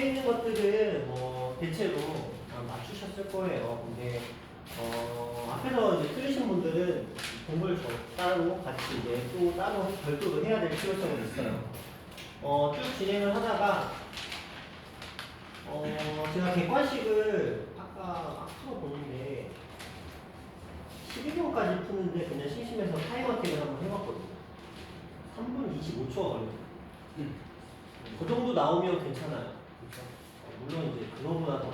앞에 있는 것들은 뭐 대체로 다 맞추셨을 거예요. 근데 앞에서 이제 틀리신 분들은 공부를 따로 같이 이제 또 따로 별도로 해야 될 필요성이 있어요. 쭉 진행을 하다가 제가 객관식을 아까 막 풀어보는데 12번까지 푸는데 그냥 심심해서 타이머택을 한번 해봤거든요. 3분 25초가 걸려요. 그 정도 나오면 괜찮아요. 그렇죠? 물론 이제 그거보다 더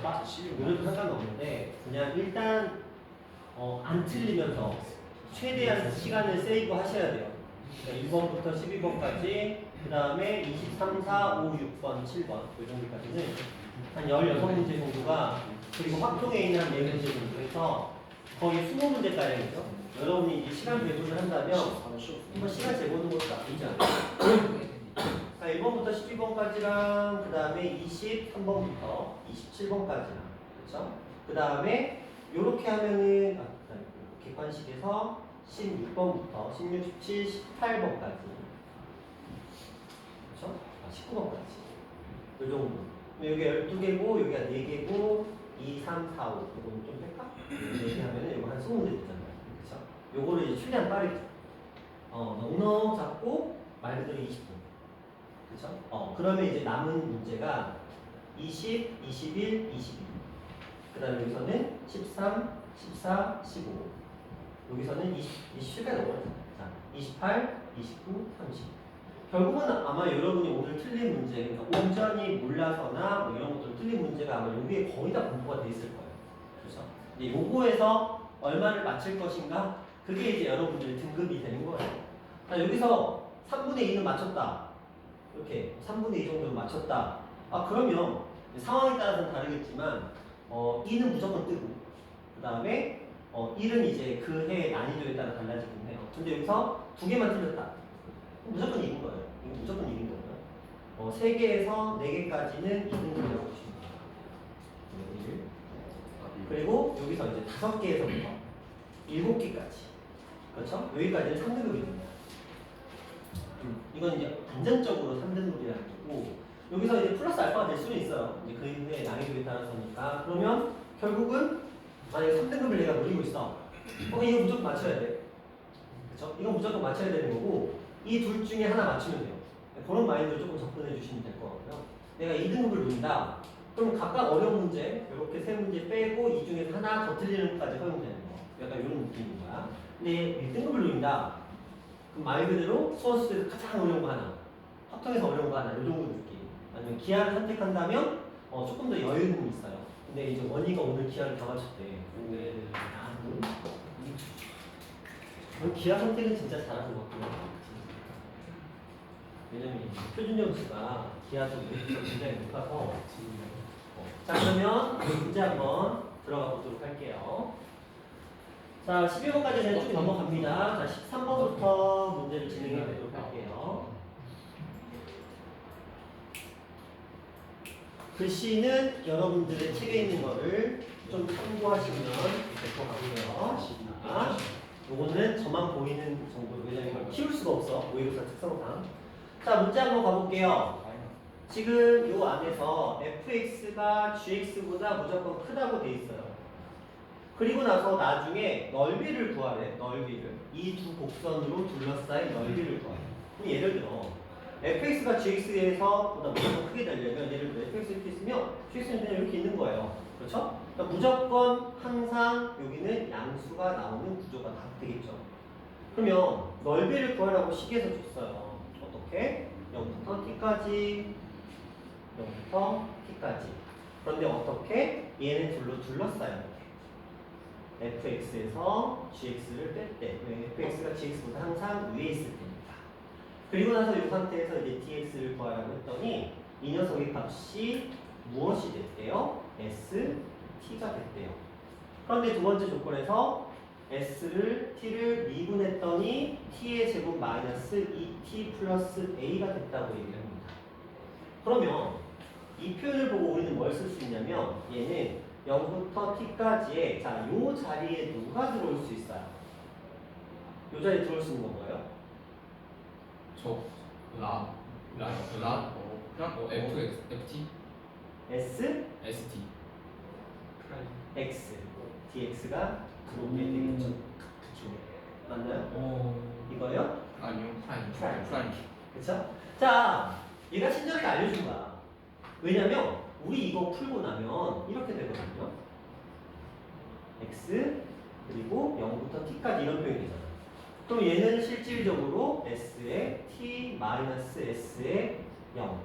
노력도 상관없는데 그냥 일단 안 틀리면서 최대한 시간을 세이브 하셔야 돼요. 그러니까 1번부터 12번까지 그 다음에 23, 4, 5, 6번, 7번 이 정도까지는 한 16문제 정도가 그리고 확동에 있는 한 4문제 정도 해서 거의 20문제가량이죠. 여러분이 이제 시간 배분을 한다면 한번 시간 재보는 것도 나쁘지 않아요. 1번부터 12번까지랑 그 다음에 23번부터 27번까지랑 그렇죠? 그 다음에 이렇게 하면은 객관식에서 16번부터 16, 17, 18번까지 그렇죠? 19번까지 이 정도. 여기 12개고 여기가 4개고 2, 3, 4, 5 이거는 좀 뺄까? 이렇게 하면은 이거 한 20문제 있잖아요. 그렇죠? 요거를 이제 최대한 빠르게 넉넉 잡고 말 그대로 20분. 그렇죠? 그러면 이제 남은 문제가 20, 21, 22. 그 다음에 여기서는 13, 14, 15. 여기서는 27까지 넘어가요. 자, 28, 29, 30. 결국은 아마 여러분이 오늘 틀린 문제, 그러니까 온전히 몰라서나 뭐 이런 것들 틀린 문제가 아마 여기에 거의 다 공부가 돼 있을 거예요. 그렇죠? 이제 요거에서 얼마를 맞힐 것인가? 그게 이제 여러분들의 등급이 되는 거예요. 자, 여기서 3분의 2는 맞췄다. 이렇게 3분의 2 정도는 맞췄다. 그러면 상황에 따라서는 다르겠지만 2는 무조건 뜨고 그 다음에 1은 이제 그 해의 난이도에 따라 달라지긴 해요. 근데 여기서 2개만 틀렸다. 무조건 2인 거예요. 이거 무조건 2인 거예요. 3개에서 4개까지는 2등급이라고 보시면 돼요. 1. 그리고 여기서 이제 5개에서부터 7개까지. 그렇죠? 여기까지는 3등급입니다. 이건 이제 안전적으로 3등급이라는 거고 여기서 이제 플러스 알파가 될 수는 있어요. 이제 그 이후에 난이도에 따라서니까. 그러면 결국은 만약에 3등급을 내가 노리고 있어. 이거 무조건 맞춰야 돼. 그쵸? 이거 무조건 맞춰야 되는 거고 이 둘 중에 하나 맞추면 돼요. 그런 마인드로 조금 접근해 주시면 될 것 같고요. 내가 2등급을 노린다. 그럼 각각 어려운 문제, 이렇게 3문제 빼고 이 중에서 하나 더 틀리는 것까지 허용되는 거. 약간 이런 느낌인 거야. 근데 1등급을 노린다. 그럼 말 그대로 수원수에서 가장 어려운 거 하나, 합성에서 어려운 거 하나, 이 정도 느낌. 아니면 기하를 선택한다면 조금 더 여유는 있어요. 근데 이제 원희가 오늘 기하를 다 맞췄대. 기하 선택은 진짜 잘하는 것 같고요. 왜냐면 표준점 수가 기하 쪽에서 굉장히 높아서. 자, 그러면 문제 한번 들어가 보도록 할게요. 자, 12번까지 그냥 쭉 넘어갑니다. 자, 13번부터 문제를 진행해 보도록 할게요. 글씨는 여러분들의 책에 있는 거를 좀 참고하시면 될 것 같고요. 자, 요거는 저만 보이는 정도로, 왜냐면 이걸 키울 수가 없어. 모의고사 특성상. 자, 문제 한번 가볼게요. 지금 요 안에서 fx가 gx보다 무조건 크다고 돼 있어요. 그리고 나서 나중에 넓이를 구하래. 넓이를. 이 두 곡선으로 둘러싸인 넓이를 구하래. 그럼 예를 들어 fx가 gx에서 보다 무조건 크게 되려면 예를 들어 fx 이렇게 있으면 gx는 그냥 이렇게 있는 거예요. 그렇죠? 그러니까 무조건 항상 여기는 양수가 나오는 구조가 다 되겠죠. 그러면 넓이를 구하라고 식에서 줬어요. 어떻게? 0부터 t까지 0부터 t까지. 그런데 어떻게? 얘는 둘러싸요. fx에서 gx를 뺄 때, fx가 gx보다 항상 위에 있을 때입니다. 그리고 나서 이 상태에서 이제 dx를 구하라고 했더니 이 녀석의 값이 무엇이 됐대요? st가 됐대요. 그런데 두 번째 조건에서 s를 t를 미분했더니 t의 제곱 마이너스 2t 플러스 a가 됐다고 얘기를 합니다. 그러면 이 표현을 보고 우리는 뭘 쓸 수 있냐면 얘는 0부터 t까지의 자, 요 자리에 누가 들어올 수 있어요? 요 자리에 들어올 수 있는 건 뭐예요? 그냥 FT? S ST X dx가 들어오게 되겠죠. 그쵸. 맞나요? 이거요? 아니요 프라임 프라임. 그쵸? 자, 얘가 친절하게 알려준 거야. 왜냐면 우리 이거 풀고 나면 이렇게 되거든요. x 그리고 0부터 t까지 이런 표현이 되잖아. 그럼 얘는 실질적으로 s에 t-s에 0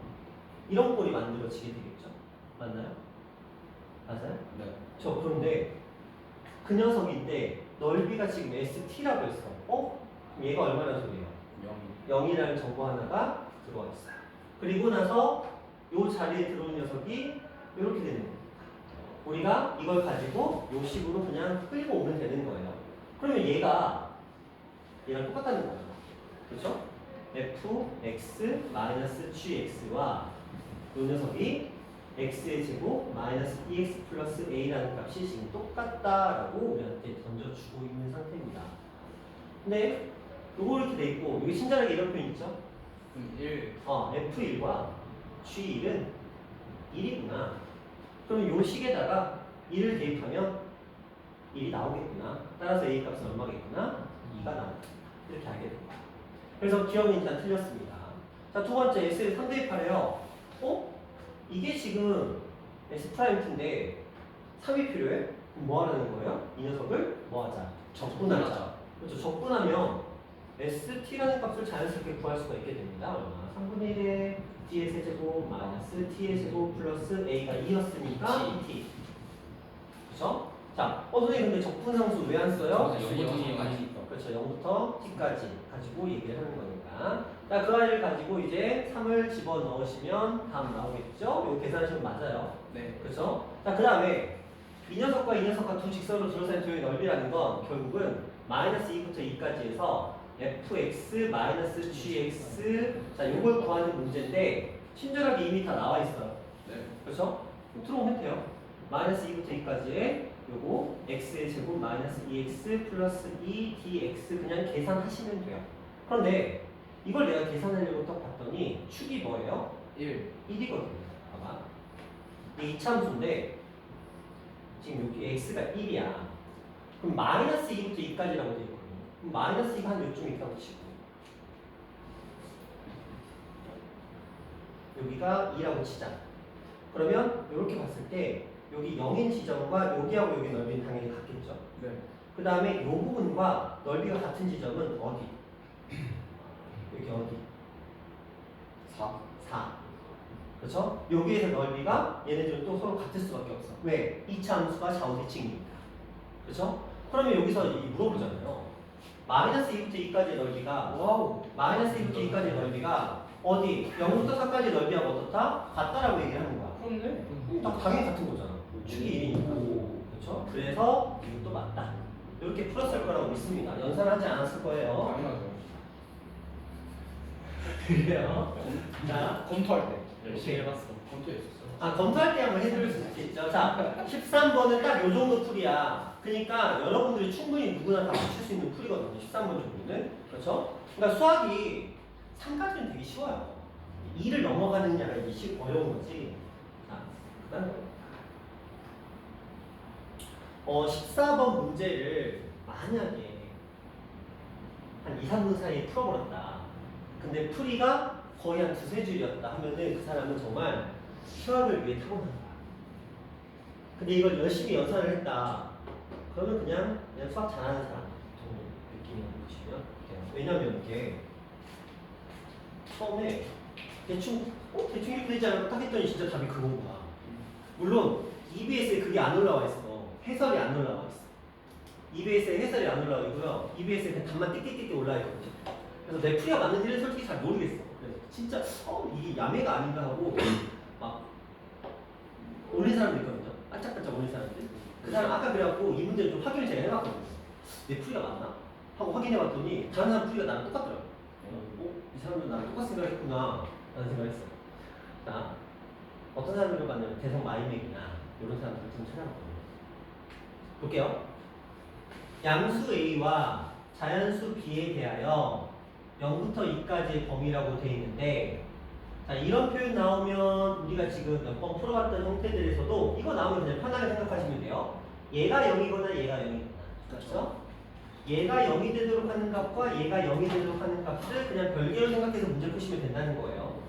이런 꼴이 만들어지게 되겠죠. 맞나요? 맞아요? 네. 그런데 그 녀석인데 넓이가 지금 st라고 했어. 그럼 얘가 얼마나 소리예요? 0이라는 정보 하나가 들어와 있어요. 그리고 나서 요 자리에 들어온 녀석이 이렇게 되는 거예요. 우리가 이걸 가지고 요 식으로 그냥 끌고 오면 되는 거예요. 그러면 얘랑 똑같다는 거예요. 그렇죠? fx-gx와 요 녀석이 x의 제곱 -dx 플러스 a라는 값이 지금 똑같다라고 우리한테 던져주고 있는 상태입니다. 근데 요거 이렇게 돼 있고 여기 친절하게 이런 표현 있죠? 그럼 1 f1과 g1은 1이구나. 그럼 요 식에다가 1을 대입하면 1이 나오겠구나. 따라서 a 값은 얼마겠구나? 2가 나오겠구나. 이렇게 알게 됩니다. 그래서 기억이 일단 틀렸습니다. 자, 두 번째 S를 3대입하래요. 이게 지금 S'2인데 3이 필요해? 그럼 뭐 하라는 거예요? 이 녀석을 뭐 하자? 적분하자. 그렇죠. 적분하면 ST라는 값을 자연스럽게 구할 수가 있게 됩니다. 얼마? 3분의 1에 D의 세제곱 마이너스 T의 제곱 플러스 A가 2였으니까 T. 그렇죠? 자, 선생님 근데 적분상수 왜 안 써요? 0부터 그렇죠. 0부터 t까지 가지고 얘기를 하는 거니까. 자, 그 아이를 가지고 이제 3을 집어 넣으시면 다음 나오겠죠? 이거 계산하시면 맞아요. 네. 그렇죠? 자, 그 다음에 이 녀석과 이 녀석과 두 직선으로 둘러싼 도형의 넓이라는 건 결국은 -2부터 2까지 해서 fx gx 자, 요걸 구하는 문제인데 친절하게 이미 다 나와 있어요. 네. 그렇죠? 들어오면 돼요. -2부터 2까지에 요거 x의 제곱 -2x 플러스 2dx 그냥 계산하시면 돼요. 그런데 이걸 내가 계산하려고 딱 봤더니 축이 뭐예요? 1이거든요. 봐봐. 이게 이차함수인데 지금 여기 x가 1이야. 그럼 -2부터 2까지라고 되어 있거든요. 그럼 -2가 한 요쯤 있다고 치고 여기가 2라고 치자. 그러면 이렇게 봤을 때 여기 0인 지점과 여기하고 여기 넓이는 당연히 같겠죠. 네. 그 다음에 이 부분과 넓이가 같은 지점은 어디? 여기 어디? 4 그렇죠? 여기에서 넓이가 얘네들은 또 서로 같을 수밖에 없어. 왜? 2차 함수가 좌우 대칭이니까. 그렇죠? 그러면 여기서 물어보잖아요. -2부터 2까지의 넓이가 -2부터 2까지의 넓이가 어디? 0부터 4까지의 넓이하고 어떻다? 같다라고 얘기를 하는 거야. 그런데 당연히 같은 거잖아. 축이 1이니까. 그렇죠? 그래서 이것도 맞다. 이렇게 풀었을 거라고 믿습니다. 연산하지 않았을 거예요. 당연하죠. 그래요. 자, 검토할 때 열심히 해봤어. 검토했었어. 검토할 때 한번 해드릴 수 있겠죠. 자, 13번은 딱 요 정도 풀이야. 그러니까 여러분들이 충분히 누구나 다 맞출 수 있는 풀이거든요. 13번 정도는. 그렇죠? 그러니까 수학이 3까지는 되게 쉬워요. 2를 넘어가는 게 아니라 이게 어려운 거지. 자, 그 다음에 14번 문제를 만약에 한 2, 3분 사이에 풀어버렸다. 근데 풀이가 거의 한 두세 줄이었다 하면은 그 사람은 정말 수학을 위해 타고난 거야. 근데 이걸 열심히 연산을 했다. 그러면 그냥 수학 잘하는 사람 정도 느낌이 보시면 돼요. 왜냐면 이게 처음에 대충 이렇게 되지 않을까 딱 했더니 진짜 답이 그거구나. 물론 EBS에 그게 안 올라와 있어. 해설이 안 올라와 있어. EBS에 해설이 안 올라와 있고요. EBS에 그냥 답만 띡띡띡 올라와 있거든요. 그래서 내 풀이가 맞는지는 솔직히 잘 모르겠어. 그래서 진짜 이게 야매가 아닌가 하고 막 올린 사람도 있거든요. 반짝반짝 올린 사람들. 그 사람 아까 그래갖고 이 문제를 좀 확인을 제가 해봤거든요. 내 풀이가 맞나? 하고 확인해봤더니 다른 사람 풀이가 나랑 똑같더라고요. 이 사람도 나랑 똑같은 생각했구나 라는 생각했어요. 자, 어떤 사람들을 봤냐면 대성 마이맥이나 이런 사람들 좀 찾아봤거든요. 볼게요. 양수 A와 자연수 B에 대하여 0부터 2까지의 범위라고 되어 있는데 자, 이런 표현 나오면 우리가 지금 몇 번 풀어봤던 형태들에서도 이거 나오면 그냥 편하게 생각하시면 돼요. 얘가 0이거나 얘가 0이거나. 그렇죠? 얘가 0이 되도록 하는 값과 얘가 0이 되도록 하는 값을 그냥 별개로 생각해서 문제 푸시면 된다는 거예요.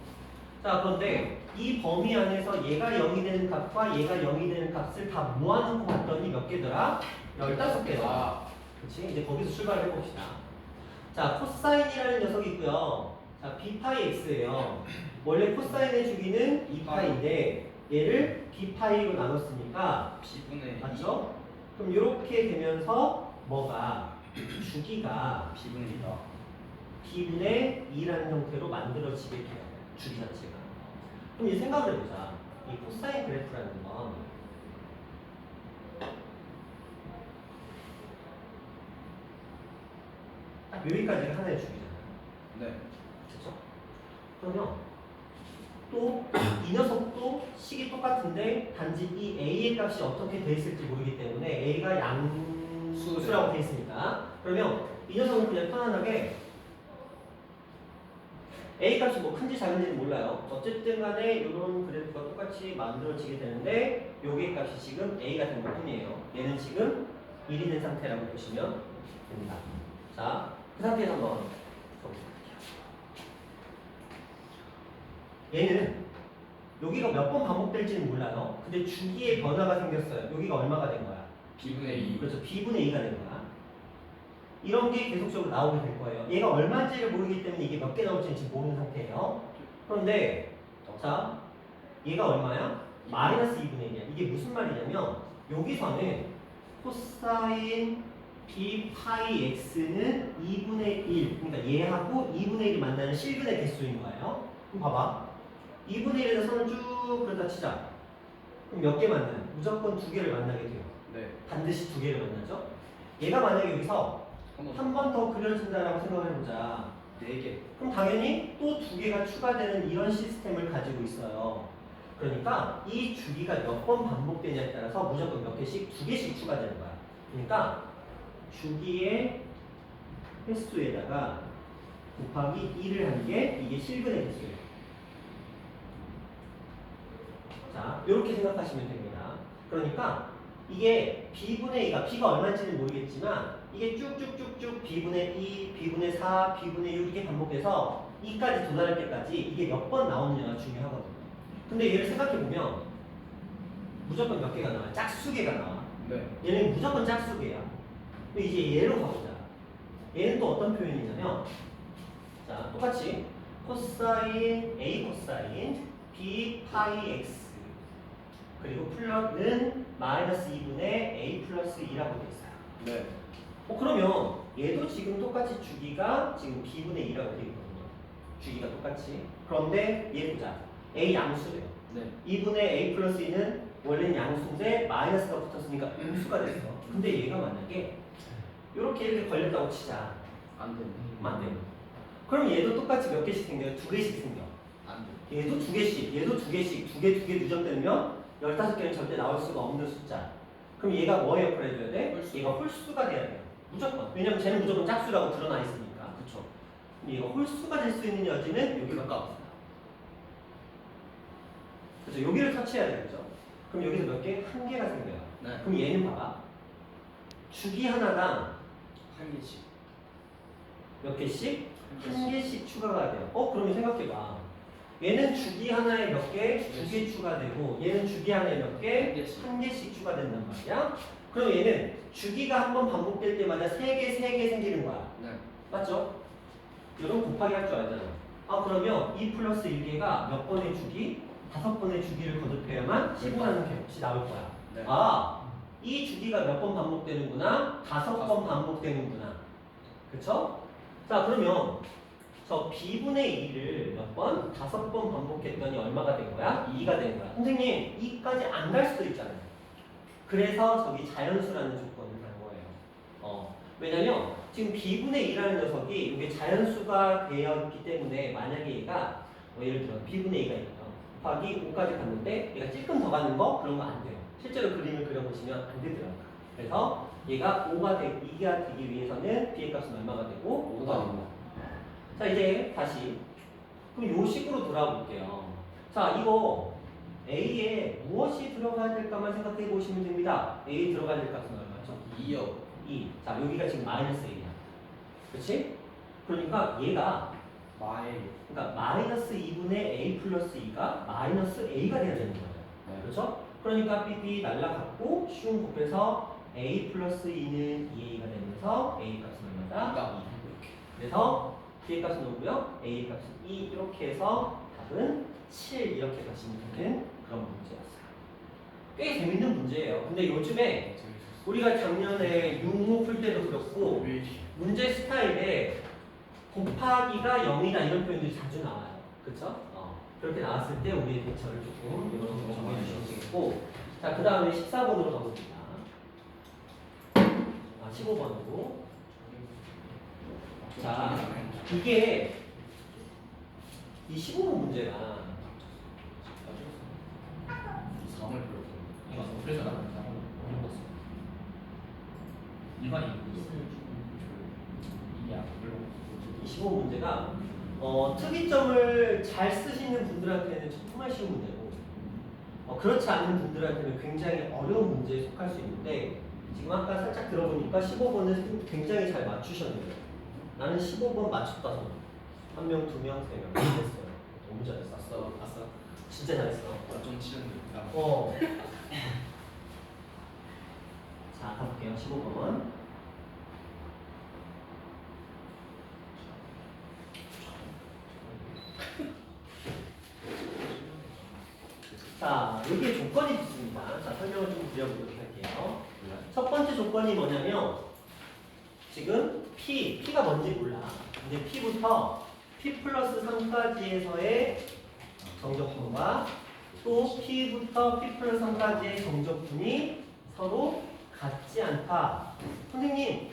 자, 그런데 이 범위 안에서 얘가 0이 되는 값과 얘가 0이 되는 값을 다 모아놓고 봤더니 몇 개더라? 15개다. 그치? 이제 거기서 출발을 해봅시다. 자, 코사인이라는 녀석이 있고요. 자, b파이 x예요. 원래 코사인의 주기는 2파이인데 얘를 b파이로 나눴으니까 B분의 맞죠? 그럼 이렇게 되면서 뭐가 주기가 B분의 2다. b분의 2라는 형태로 만들어지게 돼요. 주기 자체가. 그럼 이제 생각을 해보자. 이 코사인 그래프라는 건 딱 여기까지가 하나의 주기잖아요. 네. 그렇죠? 그러면 또 이 녀석도 식이 똑같은데 단지 이 a의 값이 어떻게 돼 있을지 모르기 때문에 a가 양수라고 돼 있으니까 그러면 이 녀석은 그냥 편안하게 a 값이 뭐 큰지 작은지는 몰라요. 어쨌든 간에 이런 그래프가 똑같이 만들어지게 되는데 요게 값이 지금 a가 된 것뿐이에요. 얘는 지금 1이 된 상태라고 보시면 됩니다. 자, 그 상태에서 한번 얘는 여기가 몇 번 반복될지는 몰라요. 근데 주기의 변화가 생겼어요. 여기가 얼마가 된 거야? B분의 2. 그렇죠. b분의 2가 된 거야. 이런 게 계속적으로 나오게 될 거예요. 얘가 얼마인지를 모르기 때문에 이게 몇 개 나올지는 지금 모르는 상태예요. 그런데 자, 얘가 얼마야? 마이너스 2분의 1이야. 이게 무슨 말이냐면 여기서는 코사인 b 파이 x는 2분의 1 그러니까 얘하고 2분의 1이 만나는 실근의 개수인 거예요. 그럼 봐봐. 2분의 1에서 선을 쭉 그러다 치자. 그럼 몇 개 만나요? 무조건 두 개를 만나게 돼요. 네. 반드시 두 개를 만나죠. 얘가 만약에 여기서 한 번 더 그려진다라고 생각을 해보자. 4개. 그럼 당연히 또 두 개가 추가되는 이런 시스템을 가지고 있어요. 그러니까 이 주기가 몇 번 반복되냐에 따라서 무조건 몇 개씩, 두 개씩 추가되는 거야. 그러니까 주기의 횟수에다가 곱하기 2를 한 게 이게 실근의 개수예요. 자, 이렇게 생각하시면 됩니다. 그러니까 이게 b분의 2가 b가 얼마인지는 모르겠지만 이게 쭉쭉쭉쭉 b분의 2, b분의 4, b분의 6 이렇게 반복해서 2까지 도달할 때까지 이게 몇 번 나오느냐가 중요하거든요. 근데 얘를 생각해보면 무조건 몇 개가 나와요? 짝수개가 나와. 네. 얘는 무조건 짝수개야. 근데 이제 얘로 가보자. 얘는 또 어떤 표현이냐면 자, 똑같이 코사인 A 코사인 B 파이 X 그리고 플러스는 마이너스 2분의 A 플러스 2라고 돼 있어요. 네. 그러면 얘도 지금 똑같이 주기가 지금 B분의 2라고 돼 있거든요. 주기가 똑같이. 그런데 얘 보자. A 양수래요. 네. 2분의 A 플러스 2는 원래는 양수인데 마이너스가 붙었으니까 음수가 됐어. 근데 얘가 만약에 이렇게 걸렸다고 치자. 안 돼. 안 돼요. 그럼 얘도 똑같이 몇 개씩 생겨요? 두 개씩 생겨. 안 돼. 얘도 두 개씩, 얘도 두 개씩, 두 개 누적되면 15개는 절대 나올 수가 없는 숫자. 그럼 얘가 뭐의 역할을 해줘야 돼? 홀수. 얘가 홀수가 돼야 돼요. 무조건. 왜냐면 쟤는 무조건 짝수라고 드러나 있으니까. 그쵸? 그럼 얘가 홀수가 될 수 있는 여지는 여기밖에 없어요. 그쵸? 여기를 터치해야 되겠죠? 그럼 여기서 몇 개? 한 개가 생겨요. 네. 그럼 얘는 봐봐. 주기 하나당 한 개씩. 몇 개씩? 한 한 개씩 추가가 돼요. 그러면 생각해봐. 얘는 주기 하나에 몇 개? 두 개 추가되고 얘는 주기 하나에 몇 개? 한 개씩. 한 개씩 추가된단 말이야. 그럼 얘는 주기가 한 번 반복될 때마다 세 개 생기는 거야. 네. 맞죠? 이런 곱하기 할 줄 알잖아. 그러면 2 플러스 1개가 몇 번의 주기? 5번의 주기를 거듭해야만 15라는 값이 나올 거야. 네. 이 주기가 몇 번 반복되는구나? 5번 반복되는구나. 그쵸? 자, 그러면 저 b분의 2를 몇 번? 5번 반복했더니 얼마가 된 거야? 2가 된 거야. 선생님, 2까지 안 갈 수도 있잖아요. 그래서 저기 자연수라는 조건을 간 거예요. 왜냐면 지금 b분의 2라는 녀석이 이게 자연수가 되어 있기 때문에 만약에 얘가 예를 들어 b분의 2가 있고요. 곱하기 5까지 갔는데 얘가 조금 더 가는 거? 그런 거 안 돼요. 실제로 그림을 그려보시면 안 되더라고요. 그래서 얘가 2가 되기 위해서는 b의 값은 얼마가 되고 5가 됩니다. 자, 이제 다시 그럼 요 식으로 돌아볼게요. 자, 이거 A에 무엇이 들어가야 될까만 생각해 보시면 됩니다. A 들어가야 될 값은 얼마죠? 2요. 2. 자, 여기가 지금 마이너스 A야. 그렇지? 그러니까 얘가 마이. 그러니까 마이너스 2분의 A 플러스 2가 마이너스 A가 돼야 되는 거예요. 네. 그렇죠? 그러니까 삐삐 날라갔고 쉬운 곱해서 A 플러스 2는 2A가 되면서 A 값은 얼마다? 딱 이렇게. 그래서 B의 값은 오고요. A 값은 2 이렇게 해서 답은 7 이렇게 가시면 되는 그런 문제였어요. 꽤 재밌는 문제예요. 근데 요즘에 우리가 작년에 육모 풀 때도 그렇고 문제 스타일에 곱하기가 0이다 이런 표현들이 자주 나와요. 그쵸? 그렇게 나왔을 때 우리의 대처를 조금 이런 식으로 정해 주시면 되겠고 자, 그 다음에 14번으로 가봅니다. 15번으로 자, 이게 이 15번 문제가 3을 그렇게. 이거 그래서 나는 일반인 이게 별로 25 문제가 특이점을 잘 쓰시는 분들한테는 정말 쉬운 문제고 그렇지 않은 분들한테는 굉장히 어려운 문제에 속할 수 있는데 지금 아까 살짝 들어보니까 15번을 굉장히 잘 맞추셨네요. 나는 15번 맞췄다. 한 명, 두 명, 세 명 잘했어요. 너무 잘했어. 아싸. 진짜 잘했어. 좀 치는데. 자, 가볼게요. 15번. 자, 여기에 조건이 있습니다. 자, 설명을 좀 드려보도록 할게요. 첫 번째 조건이 뭐냐면 지금 P가 뭔지 몰라. 이제 P부터 P 플러스 3까지에서의 정적분과 또 P부터 P 플러스 3까지의 정적분이 서로 같지 않다. 선생님,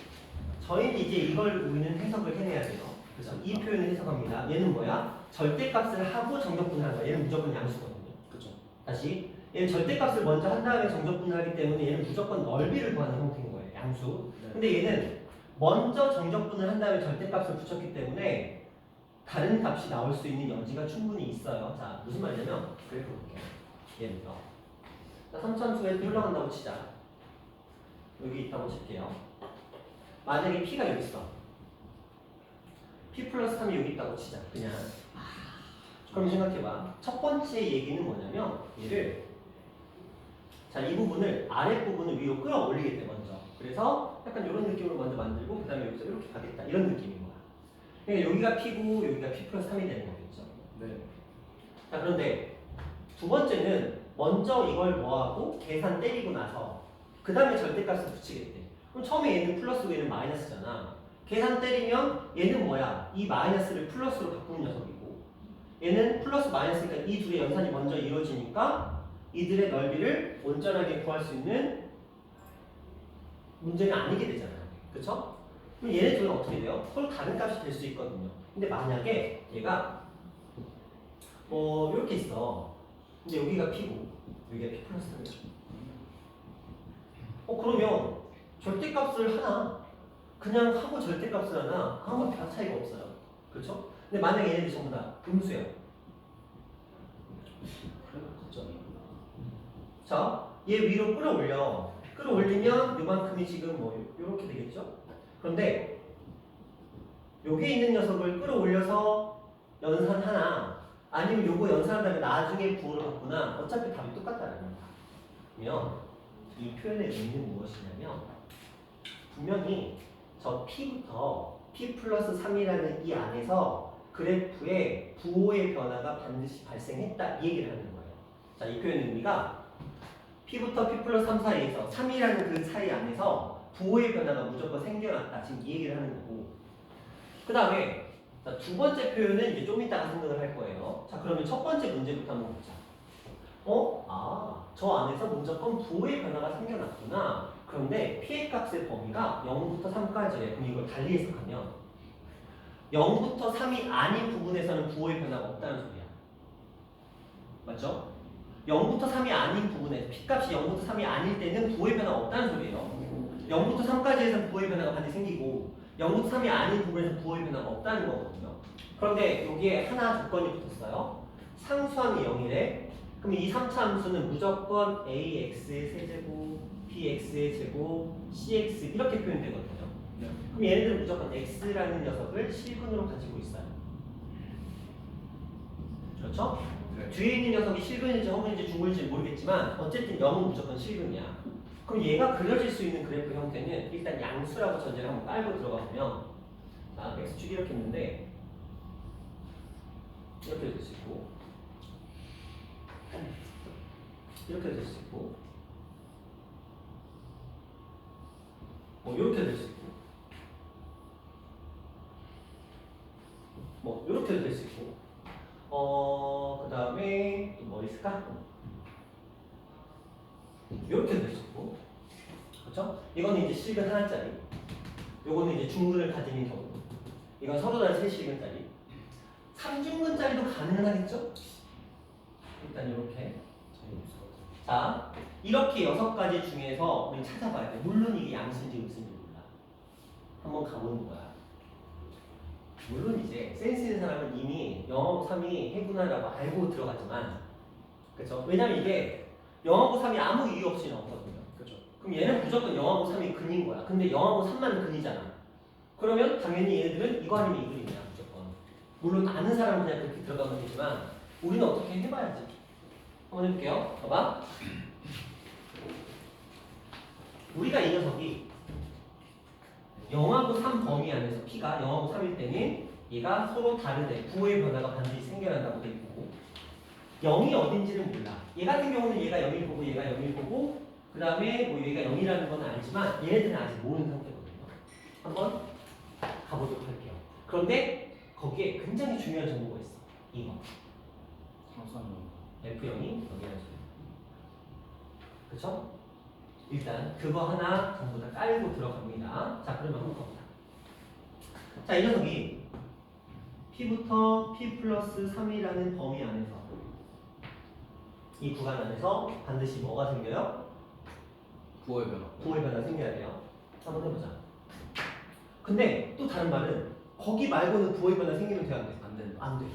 저희는 이제 이걸 우리는 해석을 해내야 돼요. 그래서 이 표현을 해석합니다. 얘는 뭐야? 절대값을 하고 정적분을 하는 거야. 얘는 무조건 양수거든요. 그렇죠. 다시 얘는 절대값을 먼저 한 다음에 정적분을 하기 때문에 얘는 무조건 넓이를 구하는 형태인 거예요. 양수. 네. 근데 얘는 먼저 정적분을 한 다음에 절대값을 붙였기 때문에 다른 값이 나올 수 있는 여지가 충분히 있어요. 자, 무슨 말이냐면 그래프 볼게요. 얘는요. 자, 3차함수에 흘러간다고 치자. 여기 있다고 칠게요. 만약에 P가 여기 있어. P 플러스 3이 여기 있다고 치자. 그냥. 그럼 생각해봐. 첫 번째 얘기는 뭐냐면 얘를 자, 이 부분을 아랫부분을 위로 끌어올리게 돼 먼저. 그래서 약간 이런 느낌으로 먼저 만들고 그 다음에 여기서 이렇게 가겠다. 이런 느낌인 거야. 그러니까 여기가 P고 여기가 P 플러스 3이 되는 거겠죠. 네. 자, 그런데 두 번째는 먼저 이걸 뭐하고 계산 때리고 나서 그 다음에 절대값을 붙이겠대. 그럼 처음에 얘는 플러스고 얘는 마이너스잖아. 계산 때리면 얘는 뭐야? 이 마이너스를 플러스로 바꾸는 녀석이고 얘는 플러스 마이너스니까 이 둘의 연산이 먼저 이루어지니까 이들의 넓이를 온전하게 구할 수 있는 문제는 아니게 되잖아요. 그쵸? 그럼 얘네 둘은 어떻게 돼요? 서로 다른 값이 될 수 있거든요. 근데 만약에 얘가 이렇게 있어. 근데 여기가 P고 여기가 P 플러스 3이야. 그러면 절대값을 하나 그냥 하고 절대값을 하나 아무 별 차이가 없어요. 그렇죠? 근데 만약에 얘네들이 전부 다 음수야. 그렇죠. 자, 얘 위로 끌어올려. 끌어올리면 요만큼이 지금 뭐 요렇게 되겠죠? 그런데 여기에 있는 녀석을 끌어올려서 연산하나 아니면 요거 연산한 다음에 나중에 부호를 바꾸나 어차피 답이 똑같다는 거야. 그러면 이 표현의 의미는 무엇이냐면 분명히 저 P부터 P 플러스 3이라는 이 안에서 그래프에 부호의 변화가 반드시 발생했다 이 얘기를 하는 거예요. 자, 이 표현의 의미가 P부터 P 플러스 3 사이에서 3이라는 그 사이 안에서 부호의 변화가 무조건 생겨났다 지금 이 얘기를 하는 거고 그 다음에 두 번째 표현은 이제 좀 이따가 생각을 할 거예요. 자, 그러면 첫 번째 문제부터 한번 보자. 저 안에서 무조건 부호의 변화가 생겨났구나. 그런데 P의 값의 범위가 0부터 3까지래. 그럼 이걸 달리 해석하면 0부터 3이 아닌 부분에서는 부호의 변화가 없다는 소리야. 맞죠? 0부터 3이 아닌 부분에서 P값이 0부터 3이 아닐 때는 부호의 변화가 없다는 소리예요. 0부터 3까지에서는 부호의 변화가 반드시 생기고 0이고 0부터 3이 아닌 부분에서 부호의 변화가 없다는 거거든요. 그런데 여기에 하나 조건이 붙었어요. 상수항이 0이래. 그럼 이 3차 함수는 무조건 ax의 세제곱, bx의 제곱, cx 이렇게 표현되거든요. 네. 그럼 얘네들은 무조건 x라는 녀석을 실근으로 가지고 있어요. 그렇죠? 네. 뒤에 있는 녀석이 실근인지 허근인지 중근인지 모르겠지만 어쨌든 0은 무조건 실근이야. 그럼 얘가 그려질 수 있는 그래프 형태는 일단 양수라고 전제를 한번 깔고 들어가 보면 자, x축 이렇게 있는데 이렇게 될 수 있고 이렇게 될 수 있고 뭐 이렇게 될 수 있고 뭐 이렇게 될 수 있고 그 다음에 또 뭐 있을까? 이렇게 될 수 있고 그렇죠? 이거는 이제 실근 하나짜리 요거는 이제 중근을 가지는 경우 이건 서로 다른 세 실근짜리 3중근짜리도 가능은 하겠죠? 일단 이렇게 자 이렇게 6가지 중에서 우리 찾아봐야 돼. 물론 이게 양수인지 음수인지 몰라. 한번 가보는 거야. 물론 이제 센스 있는 사람은 이미 영어고 3이 해구나라고 알고 들어갔지만 그렇죠? 왜냐면 이게 영어고 3이 아무 이유 없이 나오거든요. 그죠. 그럼 얘는 무조건 영어고 3이 근인 거야. 근데 영어고 3만 근이잖아. 그러면 당연히 얘네들은 이거 아니면 이 그림이야 무조건. 물론 아는 사람은 그냥 그렇게 들어가면 되지만 우리는 어떻게 해봐야지. 한번 해볼게요. 봐봐. 우리가 이 녀석이 0하고 3 범위 안에서 P가 0하고 3일 때는 얘가 서로 다르대. 부호의 변화가 반드시 생겨난다고 돼 있고 0이 어딘지는 몰라. 얘 같은 경우는 얘가 0일 보고 얘가 0일 보고 그 다음에 뭐 얘가 0이라는 건 알지만 얘네들은 아직 모르는 상태거든요. 한번 가보도록 할게요. 그런데 거기에 굉장히 중요한 정보가 있어. 이거 상수항 F0이 여기라는 소리. 그쵸? 일단 그거 하나 전부 다 깔고 들어갑니다. 자 그러면 한번 가보자. 자 이 녀석이 P부터 P 플러스 3이라는 범위 안에서 이 구간 안에서 반드시 뭐가 생겨요? 부호의 변화. 부호의 변화가 생겨야 돼요. 한번 해보자. 근데 또 다른 말은 거기 말고는 부호의 변화 생기면 돼야 안 돼? 안 된다. 안 돼.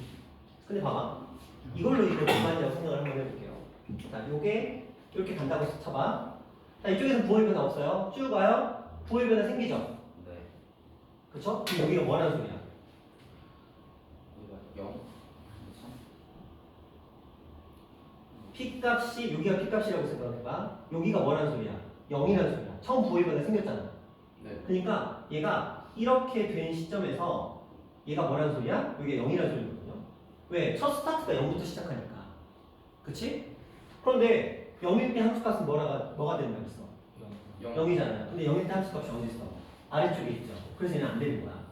근데 봐봐. 이걸로 이거 정말이라고 생각을 한번 해볼게요. 자, 요게 이렇게 간다고 쳐봐. 자, 이쪽에는 부호의 변화 없어요. 쭉 와요. 부호의 변화 생기죠? 네. 그쵸? 그럼 여기가 뭐라는 소리야? 여기가 0, 3. P 값이, 여기가 P 값이라고 생각해봐. 여기가 뭐라는 소리야? 0이라는 소리야. 처음 부호의 변화 생겼잖아. 네. 그러니까 얘가 이렇게 된 시점에서 얘가 뭐라는 소리야? 여기가 0이라는 소리거든요. 왜? 첫 스타트가 0부터 시작하니까. 그치? 그런데 0일 때 함수값은 뭐가 된다고 했어? 0. 0이잖아요. 근데 0일 때 함수값이 어디 있어? 아래쪽에 있죠. 그래서 얘는 안 되는 거야.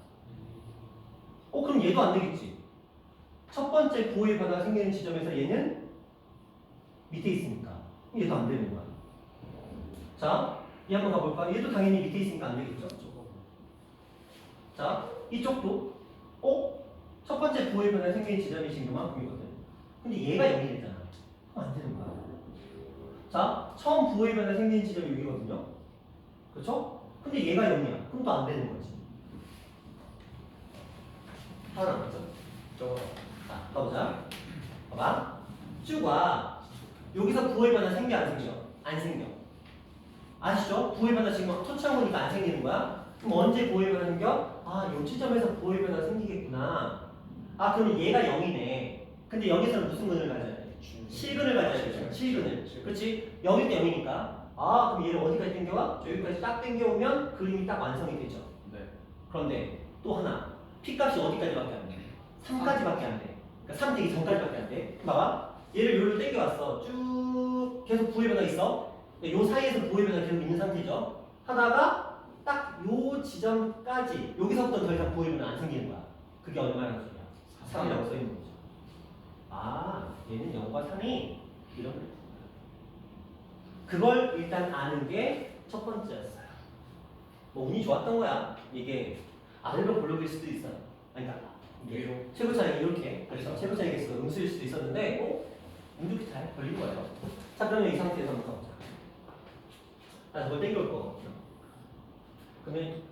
그럼 얘도 안 되겠지. 첫 번째 부호의 변화가 생기는 지점에서 얘는 밑에 있으니까. 그럼 얘도 안 되는 거야. 자, 얘 한번 가볼까? 얘도 당연히 밑에 있으니까 안 되겠죠. 자, 이쪽도 첫 번째 부호의 변화가 생기는 지점이 지금 이만큼이거든. 근데 얘가 0이 됐잖아. 그럼 안 되는 거야. 자, 처음 부호의 변화가 생기는 지점이 여기거든요. 그렇죠? 근데 얘가 0이야. 그럼 또 안 되는 거지. 하나 남았죠? 저거. 자, 가보자. 봐봐. 쭉 와. 여기서 부호의 변화 생겨 안 생겨? 안 생겨. 아시죠? 부호의 변화 지금 터치한 거니까 안 생기는 거야? 그럼 언제 부호의 변화 생겨? 아, 요 지점에서 부호의 변화 생기겠구나. 아, 그러면 얘가 0이네. 근데 여기서는 무슨 근을 가져야 돼? 실근을 가져야 되죠. 실근을. 그렇지? 0일 때 0이니까. 아, 그럼 얘를 어디까지 당겨와? 여기까지 딱 당겨오면 그림이 딱 완성이 되죠. 네. 그런데 또 하나. P값이 어디까지밖에 안 돼? 3까지밖에 안 돼. 그러니까 3 되기 전까지밖에 안 돼. 봐봐. 얘를 요로 당겨왔어. 쭉 계속 부호의 변화 있어. 요 사이에서 부호의 변화 계속 있는 상태죠. 하다가 딱 요 지점까지 여기서부터 더 이상 부호의 변화 안 생기는 거야. 그게 얼마나 소리야? 3이라고 써 있는 거죠. 아, 얘는 0과 3이 이런 거. 그걸 일단 아는 게 첫 번째였어요. 뭐 운이 좋았던 거야. 이게 아래로 볼록일 수도 있어. 그러니까 이게 최고 차이 이렇게 그래서 최고 차이 개수가 음수일 수도 있었는데 운 좋게 잘 걸린 거예요. 자, 그러면 이 상태에서 한번 가보자. 나 저걸 땡겨올 거거든요. 그러면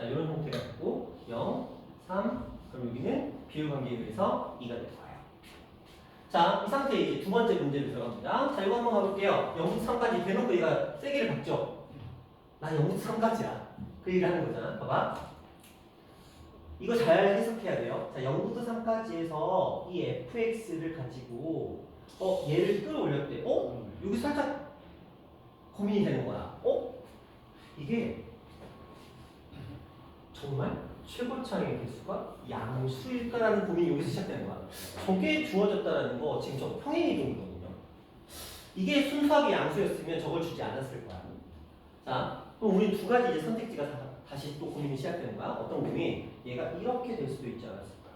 자, 이런 형태가 되고 0, 3, 그럼 여기는 비율 관계에 의해서 2가 될 거예요. 자, 이 상태에 이제 두 번째 문제로 들어갑니다. 자, 이거 한번 가볼게요. 0부터 3까지 대놓고 얘가 세기를 받죠? 나 0부터 3까지야. 그 얘기를 하는 거잖아. 봐봐. 이거 잘 해석해야 돼요. 자, 0부터 3까지에서 이 fx를 가지고 얘를 끌어올렸대. 여기 살짝 고민이 되는 거야. 이게 정말 최고차의 개수가 양수일까라는 고민이 여기서 시작되는 거야. 저게 주어졌다라는 거 지금 저 평행이동이거든요. 이게 순수하게 양수였으면 저걸 주지 않았을 거야. 자, 그럼 우리 두 가지 이제 선택지가 다시 또 고민이 시작되는 거야. 어떤 고민? 얘가 이렇게 될 수도 있지 않았을까?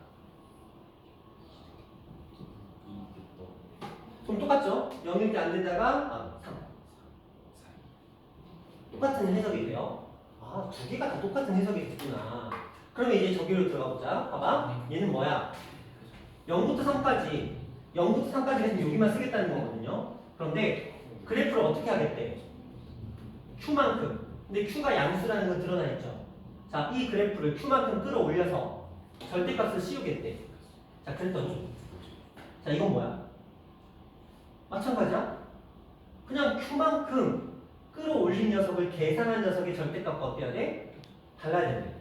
그럼 똑같죠? 0일 때 안 되다가 3. 똑같은 해석이 돼요. 두 개가 다 똑같은 해석이 됐구나. 그러면 이제 저기로 들어가 보자. 봐봐. 얘는 뭐야? 0부터 3까지. 0부터 3까지 해서 여기만 쓰겠다는 거거든요. 그런데 그래프를 어떻게 하겠대? Q만큼. 근데 Q가 양수라는 건 드러나 있죠. 자, 이 그래프를 Q만큼 끌어올려서 절대값을 씌우겠대. 자, 그랬더니 자, 이건 뭐야? 마찬가지야. 그냥 Q만큼 끌어올린 녀석을 계산한 녀석의 절대값과 어때야 돼? 달라야 된대.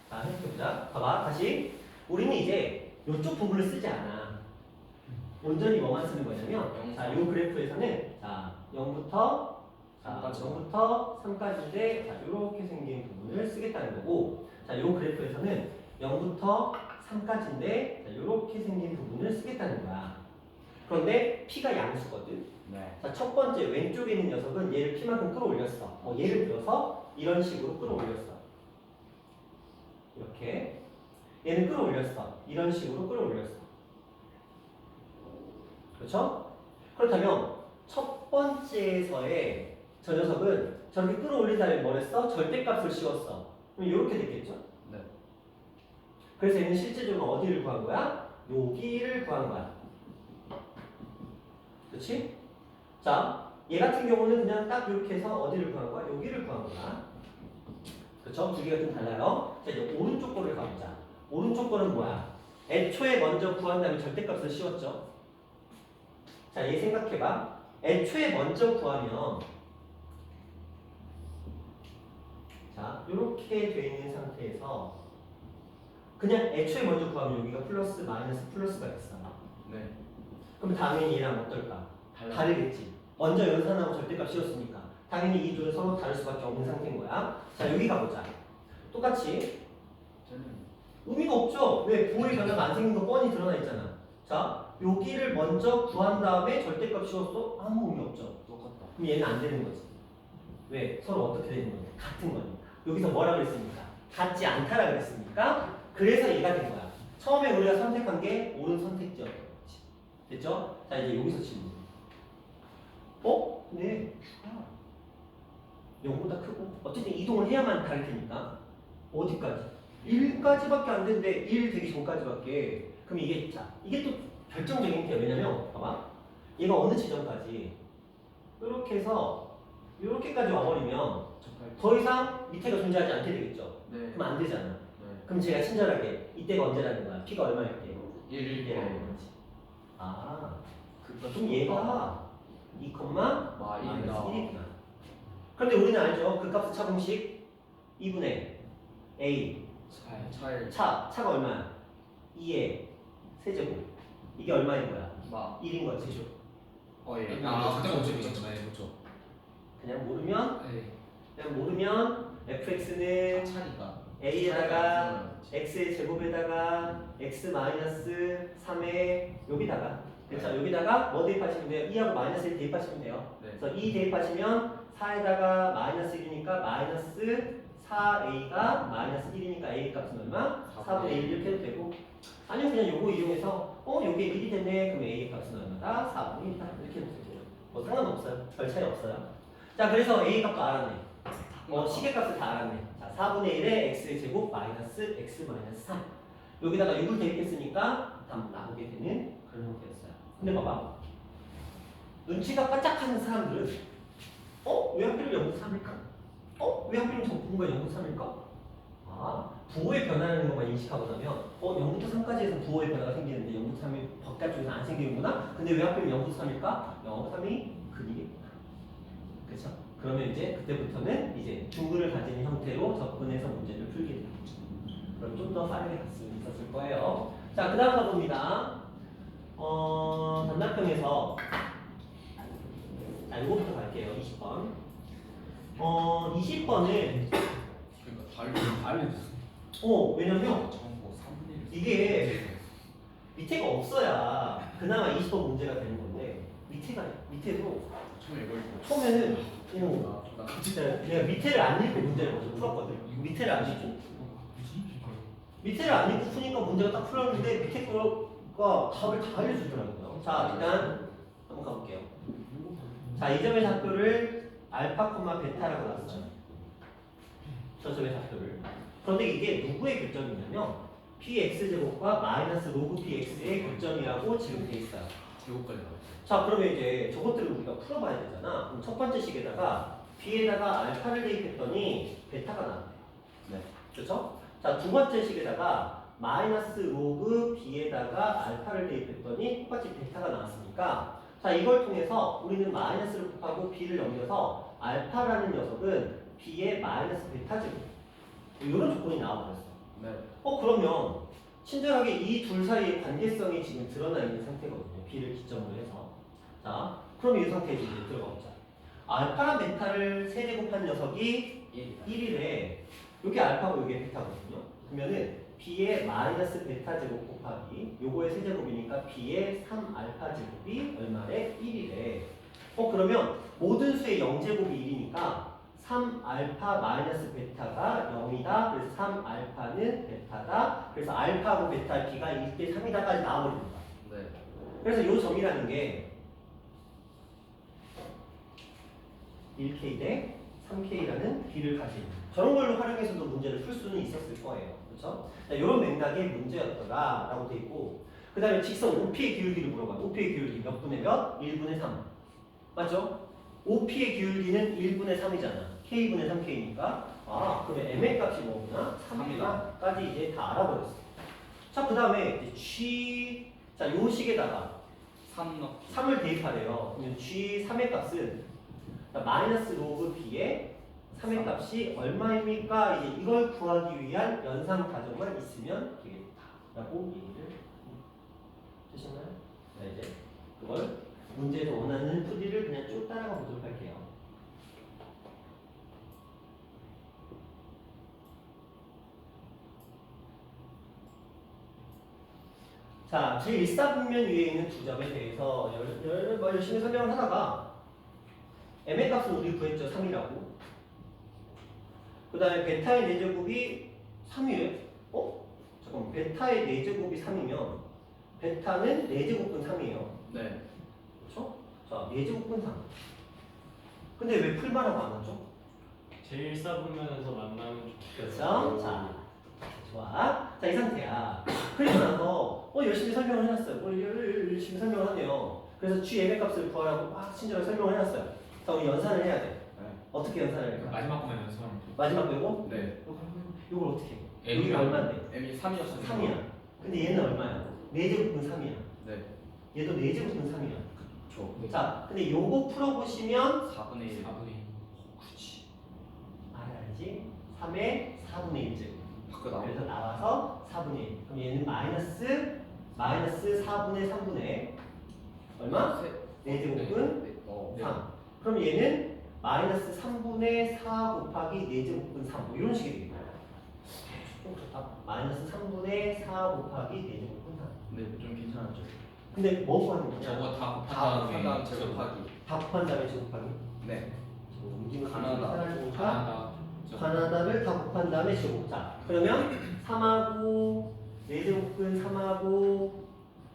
자, 해보자. 봐봐. 다시. 우리는 이제 이쪽 부분을 쓰지 않아. 온전히 뭐만 쓰는 거냐면, 자, 이 그래프에서는 자, 0부터 3까지인데, 자, 이렇게 생긴 부분을 쓰겠다는 거고, 자, 이 그래프에서는 0부터 3까지인데, 자, 이렇게 생긴 부분을 쓰겠다는 거야. 그런데 P가 양수거든. 네. 자, 첫 번째 왼쪽에 있는 녀석은 얘를 P만큼 끌어올렸어. 예를 들어서 이런 식으로 끌어올렸어. 이렇게. 얘는 끌어올렸어. 이런 식으로 끌어올렸어. 그렇죠? 그렇다면 첫 번째에서의 저 녀석은 저렇게 끌어올린 다음에 뭘 했어? 절대값을 씌웠어. 그럼 이렇게 됐겠죠? 네. 그래서 얘는 실제적으로 어디를 구한 거야? 여기를 구한 거야. 그렇지? 자, 얘 같은 경우는 그냥 딱 이렇게 해서 어디를 구한 거야? 여기를 구한 거야. 그렇죠? 두 개가 좀 달라요. 자, 이제 오른쪽 거를 가보자. 오른쪽 거는 뭐야? 애초에 먼저 구한 다음에 절대값을 씌웠죠. 자, 얘 생각해봐. 애초에 먼저 구하면 자, 이렇게 돼 있는 상태에서 그냥 애초에 먼저 구하면 여기가 플러스 마이너스 플러스가 있어. 네. 그럼 다음에 얘랑 어떨까? 다르겠지. 먼저 연산하고 절대값 씌웠으니까 당연히 이 둘은 서로 다를 수밖에 없는 상태인 거야. 자, 여기 가보자. 똑같이 의미가 없죠. 왜? 부호의 변화가 안 생긴 거 뻔히 드러나 있잖아. 자, 여기를 먼저 구한 다음에 절대값 씌웠어? 아무 의미 없죠. 똑같다. 그럼 얘는 안 되는 거지. 왜? 서로 어떻게 되는 거냐? 같은 거니까. 여기서 뭐라 그랬습니까? 같지 않다라 그랬습니까? 그래서 얘가 된 거야. 처음에 우리가 선택한 게 옳은 선택지였던 거지. 됐죠? 자, 이제 여기서 질문. 근데 Q가 0보다 크고 어쨌든 이동을 해야만 다를 테니까 어디까지? 1까지밖에 안 되는데 1 되기 전까지밖에. 그럼 이게 자, 이게 또 결정적인 게 왜냐면 봐봐. 얘가 어느 지점까지 이렇게 해서 이렇게까지 와버리면 더 이상 밑에가 존재하지 않게 되겠죠. 네. 그럼 안 되잖아. 네. 그럼 제가 친절하게 이때가 언제라는 거야? P가 얼마일 때? 1일 얘라는 거지. 그럼 얘가 2, 마이너스 1이구나. 그런데 우리는 알죠? 그 값의 차공식 2분의 A 차가 얼마야? 2의 세제곱. 이게 얼마인 거야? 1인 거지. 예. 그때 그렇죠. 그냥 모르면 fx는 차니까. a에다가 x의 제곱에다가 x 마이너스 3의 여기다가 그렇죠? 여기다가 뭐 대입하시면 돼요? 2하고 마이너스 1 대입하시면 돼요. 네. 그래서 2 대입하시면 4에다가 마이너스 1이니까 마이너스 4a가 마이너스 1이니까 a 값은 얼마? 4분의 1 이렇게 해도 되고, 아니면 그냥 요거 이용해서 요게 1이 됐네. 그럼 a 값은 얼마다? 4분의 1이다. 이렇게 해도 되죠. 뭐 상관없어요. 별 차이 없어요. 자, 그래서 a 값도 알았네. 시계값을 다 알았네. 자, 4분의 1에 x의 제곱 마이너스 x 마이너스 3. 여기다가 6을 대입했으니까 답 나오게 되는 그런 형태였어요. 근데 봐봐. 눈치가 바짝하는 사람들은 왜 하필이면 0.3일까? 왜 하필이면 저 부분가 0.3일까? 아, 부호의 변화라는 것만 인식하고 나면 0부터 3까지에서 부호의 변화가 생기는데 0부터 3이 바깥쪽에서 안 생기는구나? 근데 왜 하필 0부터 3일까? 0부터 3이 근이겠구나. 그렇죠? 그러면 이제 그때부터는 이제 둥글을 가진 형태로 접근해서 문제를 풀게 됩니다. 그럼 좀 더 빠르게 갈 수 있었을 거예요. 자, 그 다음 가봅니다. 단답형에서 이거부터 갈게요. 20번. 20번은 그러니까 달리 왜냐면 정보 3분의 1 이게 밑에가 없어야 그나마 20번 문제가 되는 건데 밑에도 처음에 이거 읽고 처음에는 나 진짜 내가 밑에를 안 읽고 문제를 먼저 풀었거든. 밑에를 안 읽고 밑에를 안 읽고 푸니까 문제가 딱 풀었는데 밑에 거가 답을 다 알려주더라고요. 자, 일단 한번 가볼게요. 자, 이 점의 좌표를 알파, 베타라고 놨어요. 저 점의 좌표를. 그런데 이게 누구의 교점이냐면 px제곱과 마이너스 로그 px의 교점이라고 지금 돼 있어요. 제곱까지 나왔어. 자, 그러면 이제 저것들을 우리가 풀어봐야 되잖아. 그럼 첫 번째 식에다가 b에다가 알파를 대입했더니 베타가 나왔네요. 네. 그렇죠? 자, 두 번째 식에다가 마이너스 로그 b에다가 알파를 대입했더니 똑같이 베타가 나왔으니까 자, 이걸 통해서 우리는 마이너스를 곱하고 b를 넘겨서 알파라는 녀석은 b의 마이너스 베타제곱 이런 조건이 나와버렸어. 네. 그러면 친절하게 이 둘 사이의 관계성이 지금 드러나 있는 상태거든요. b를 기점으로 해서. 자, 그럼 이 상태에 이제 들어가 보자. 알파랑 베타를 세제곱한 녀석이 1이래. 여기 알파고 여기 베타거든요. 그러면은 b의 마이너스 베타 제곱 곱하기 요거의 세제곱이니까 b의 3알파 제곱이 얼마래? 1이래. 그러면 모든 수의 0제곱이 1이니까 3알파 마이너스 베타가 0이다. 그래서 3알파는 베타다. 그래서 알파하고 베타 b가 1대 3이다까지 나와버립니다. 네. 그래서 요 점이라는 게 1K 대 3K라는 b를 가진 저런 걸로 활용해서도 문제를 풀 수는 있었을 거예요. 그렇죠? 이런 맥락의 문제였더라라고 돼 있고 그 다음에 직선 OP의 기울기를 물어봐요. OP의 기울기 몇 분의 몇? 1분의 3. 맞죠? OP의 기울기는 1분의 3이잖아. K분의 3K니까 그러면 M의 값이 뭐구나? 3이다까지 이제 다 알아버렸어. 자, 그 다음에 G 자, 요 식에다가 3 넣기. 3을 대입하래요. 그러면 G3의 값은 마이너스 로그 B의 3의 값이 얼마입니까? 이제 이걸 구하기 위한 연상 과정만 있으면 되겠다라고 얘기를 되셨나요? 네, 이제 그걸 문제에서 원하는 풀이를 그냥 쭉 따라가 보도록 할게요. 자, 제1사분면 위에 있는 두 점에 대해서 열심히 설명을 하다가 m의 값은 우리 구했죠. 3이라고. 그 다음에 베타의 4제곱이 3이에요. 잠깐만. 베타의 4제곱이 3이면 베타는 4제곱분 3이에요. 네. 그렇죠? 자, 4제곱분 3. 근데 왜 풀만하고 안 하죠? 제1사분면에서 만나면 그렇죠? 자, 좋아. 자, 이 상태야. 그리고 나서 열심히 설명을 해놨어요. 열심히 설명을 하네요. 그래서 Gm의 값을 구하라고 막 친절하게 설명을 해놨어요. 자, 우리 연산을 해야 돼. 네. 어떻게 연산을 할까? 마지막 거만 연습하면 돼. 마지막 빼고? 네. 이걸 어떻게 해? M이 여기가 얼마인데? M이 3이었어요. 3이야. 근데 얘는 얼마야? 4제곱분 3이야. 네. 얘도 4제곱분 3이야. 그쵸. 자, 근데 요거 풀어보시면 4분의 1. 4분의 1. 그렇지. 알아야지. 3의 4분의 1제곱. 밖에 나오고. 그래서 나와서 4분의 1. 그럼 얘는 마이너스 4분의 3분의 얼마? 4제곱분 3. 그럼 얘는 마이너스 3분의 4 곱하기 4제곱분 3. 뭐 이런 식이 되겠네요. 좀 좋다. 마이너스 3분의 4 곱하기 4제곱분 3. 네, 좀 괜찮았죠. 근데 뭐 구하는 거냐? 저거 다 곱한 다 다음에 다음 제곱하기. 다 곱한 다음에 제곱하기. 네. 가나다. 가나다. 가나다를 다 곱한 다음에 제곱. 자, 그러면 3하고 4제곱근 3하고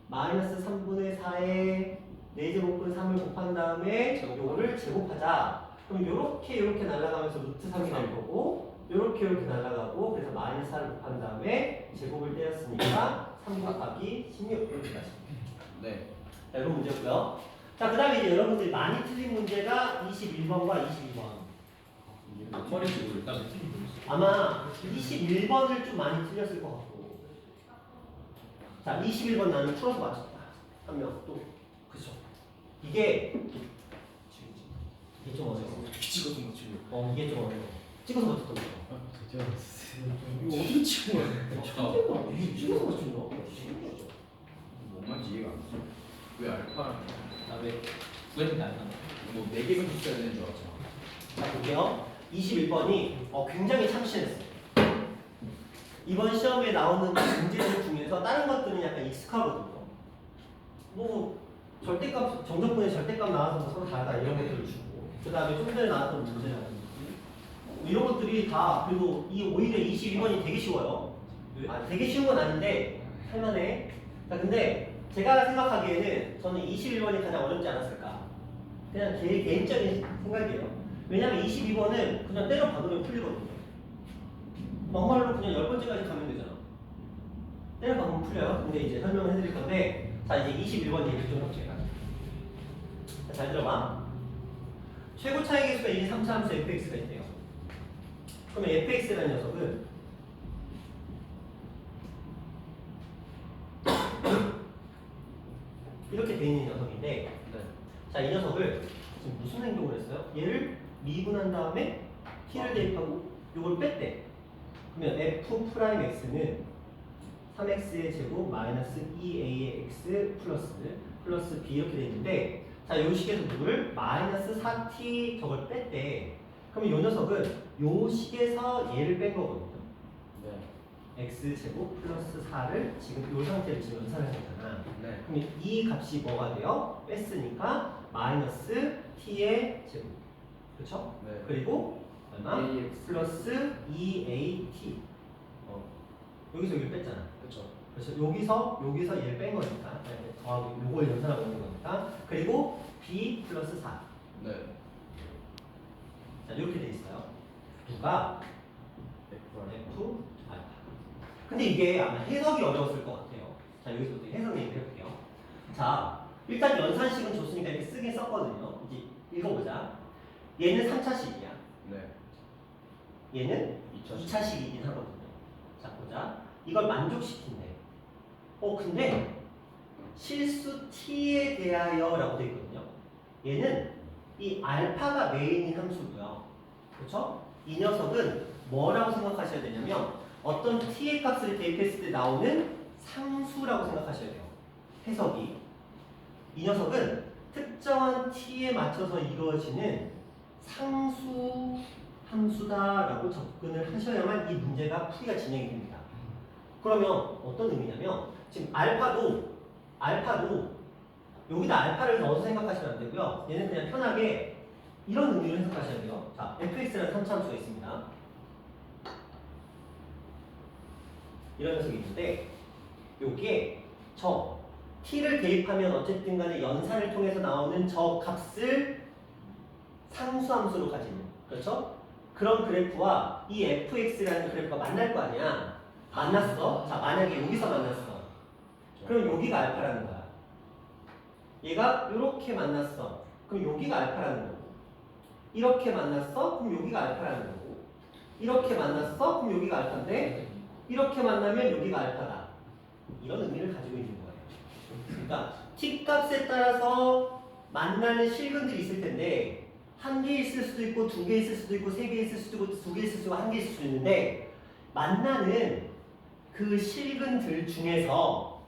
마이너스 3분의 4에 4제곱근 3을 곱한 다음에 요거를 제곱하자. 그럼 요렇게 날아가면서 루트 3이 될 거고 요렇게 날아가고 그래서 마이너스 4를 곱한 다음에 제곱을 떼었으니까 3 곱하기 16 이렇게 가시면 네. 자, 이런 문제고요. 자, 그 다음에 이제 여러분들이 많이 틀린 문제가 21번과 22번. 이게 몇 번인지 모르겠다. 나 느낌이 모르겠어. 아마 21번을 좀 많이 틀렸을 것 같고. 자, 21번 나는 풀어서 맞췄다. 한 명 또. 그쵸. 이게 좀 어려워. 찍어서 못 치고. 이게 좀 어려워. 찍어서 맞췄던 거. 드디어 이거 어떻게 치고 해? 이게 찍어서 맞춘 거? 뭔 말인지 이해가 안 돼. 왜 알파랑 나왜 구했는데 안 나와? 뭐 4개만 줬어야 되는 줄 알았잖아. 자, 볼게요. 21번이 굉장히 참신했어요. 이번 시험에 나오는 문제들 중에서 다른 것들은 약간 익숙하거든요. 뭐 절대값, 정적분의 절대값 나와서 뭐 서로 다르다 이런 것들을 주고, 그 다음에 좀 전에 나왔던 문제라든지 뭐 이런 것들이 다, 그리고 오히려 22번이 되게 쉬워요. 되게 쉬운 건 아닌데 할만해. 자, 근데 제가 생각하기에는 저는 21번이 가장 어렵지 않았을까. 그냥 제 개인적인 생각이에요. 왜냐면 22번은 그냥 때려 박으면 풀리거든요. 막말로 그냥 10번째까지 가면 되잖아. 때려 박으면 풀려요. 근데 이제 설명을 해드릴 건데, 자, 이제 21번 얘기 좀 해볼게요. 자, 잘 들어봐. 최고 차이 계수가 1, 3차 함수 fx가 있대요. 그러면 fx라는 녀석은 이렇게 돼 있는 녀석인데, 네. 자, 이 녀석을 지금 무슨 행동을 했어요? 얘를 미분한 다음에 t를 대입하고 요걸 뺐대. 그러면 f'x는 3x의 제곱 마이너스 2a의 x 플러스 b 이렇게 돼 있는데, 자, 요 식에서 누구를 마이너스 4t 저걸 뺐대. 그러면 요 녀석은 요 식에서 얘를 뺀 거거든요. 네. x 제곱 플러스 4를 지금 요 상태를 지금 연산한 거잖아. 네. 그럼 이 값이 뭐가 돼요? 뺐으니까 마이너스 t의 제곱. 그렇죠? 네. 그리고 얼마? AX. 플러스 2at. 여기서 여기 뺐잖아. 그렇죠. 그렇죠? 여기서 얘를 뺀 거니까. 더하고 요걸 연산하고 있는 거니까. 그리고 b 플러스 4. 네. 자, 이렇게 돼 있어요. 누가? f 알파. 근데 이게 아마 해석이 어려웠을 것 같아요. 자, 여기서부터 해석 얘기를 해볼게요. 자, 일단 연산식은 줬으니까 이렇게 쓰긴 썼거든요. 이제 읽어보자. 얘는 3차식이야. 네. 얘는 2차식. 2차식이긴 하거든요. 자, 보자. 이걸 만족시킨대. 근데 실수 t에 대하여 라고 되어 있거든요. 얘는 이 알파가 메인인 함수고요. 그렇죠? 이 녀석은 뭐라고 생각하셔야 되냐면 어떤 t의 값을 대입했을 때 나오는 상수라고 생각하셔야 돼요. 해석이. 이 녀석은 특정한 t에 맞춰서 이루어지는 상수 함수다라고 접근을 하셔야만 이 문제가 풀이가 진행이 됩니다. 그러면 어떤 의미냐면 지금 알파도 여기다 알파를 넣어서 생각하시면 안 되고요. 얘는 그냥 편하게 이런 의미로 해석하셔야 돼요. 자, fx라는 3차 함수가 있습니다. 이런 녀석이 있는데 여기에 저 t를 대입하면 어쨌든 간에 연산을 통해서 나오는 저 값을 상수함수로 가지는, 그렇죠? 그런 그래프와 이 fx라는 그래프가 만날 거 아니야. 만났어. 자, 만약에 여기서 만났어. 그럼 여기가 알파라는 거야. 얘가 이렇게 만났어. 그럼 여기가 알파라는 거고. 이렇게 만났어. 그럼 여기가 알파라는 거고. 이렇게 만났어. 그럼 여기가 알파인데 이렇게 만나면 여기가 알파다. 이런 의미를 가지고 있는 거예요. 그러니까 t값에 따라서 만나는 실근들이 있을 텐데 한 개 있을 수도 있고 두 개 있을 수도 있고 세 개 있을 수도 있고 두 개 있을 수도 있고 한 개 있을 수도 있는데 만나는 그 실근들 중에서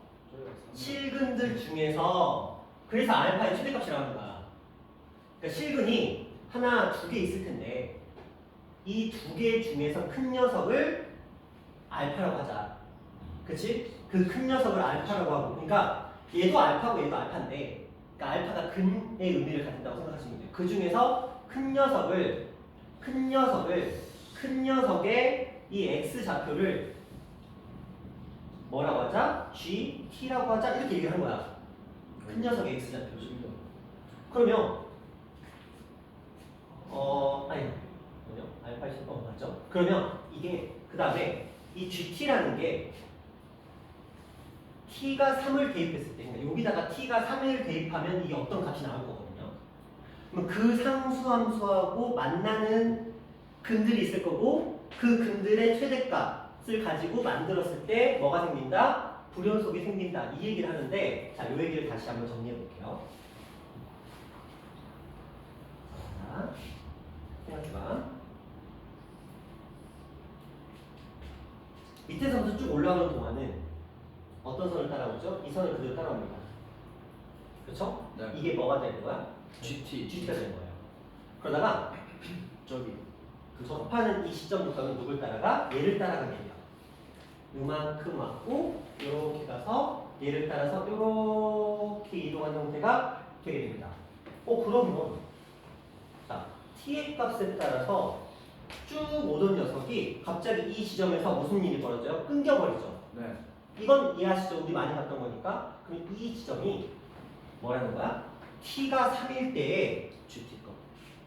그래서 알파의 최대값이라고 하는 거야. 그러니까 실근이 하나, 두 개 있을 텐데 이 두 개 중에서 큰 녀석을 알파라고 하자. 그치? 그 큰 녀석을 알파라고 하고, 그러니까 얘도 알파고 얘도 알파인데, 그러니까 알파가 근의 의미를 가진다고 생각하시면 돼요. 그 중에서 큰 녀석의 이 x 좌표를 뭐라고 하자? g, t라고 하자? 이렇게 얘기를 한 거야. 큰 녀석의 x 좌표를. 그러면 뭐냐? 알파 맞죠? 그러면 이게 그 다음에 이 GT라는 게 T가 3을 대입했을 때, 그러니까 여기다가 T가 3을 대입하면 이게 어떤 값이 나올 거거든요. 그럼 그 상수함수하고 만나는 근들이 있을 거고 그 근들의 최대값을 가지고 만들었을 때 뭐가 생긴다? 불연속이 생긴다. 이 얘기를 하는데 자, 이 얘기를 다시 한번 정리해 볼게요. 자, 생각해봐. 밑에서부터 쭉 올라오는 동안은 어떤 선을 따라오죠? 이 선을 그대로 따라옵니다. 그렇죠? 네. 이게 뭐가 되는 거야? GT GT가 되는 거예요. 그러다가 저기 그 접하는 이 시점부터는 누굴 따라가? 얘를 따라가게 돼요. 요만큼 왔고 요렇게 가서 얘를 따라서 요렇게 이동하는 형태가 되게 됩니다. 그러면 자, t의 값에 따라서 쭉 오던 녀석이 갑자기 이 지점에서 무슨 일이 벌어져요? 끊겨버리죠. 네. 이건 이해하시죠? 우리 많이 봤던 거니까. 그럼 이 지점이 뭐라는 거야? t가 3일 때에 GT 거.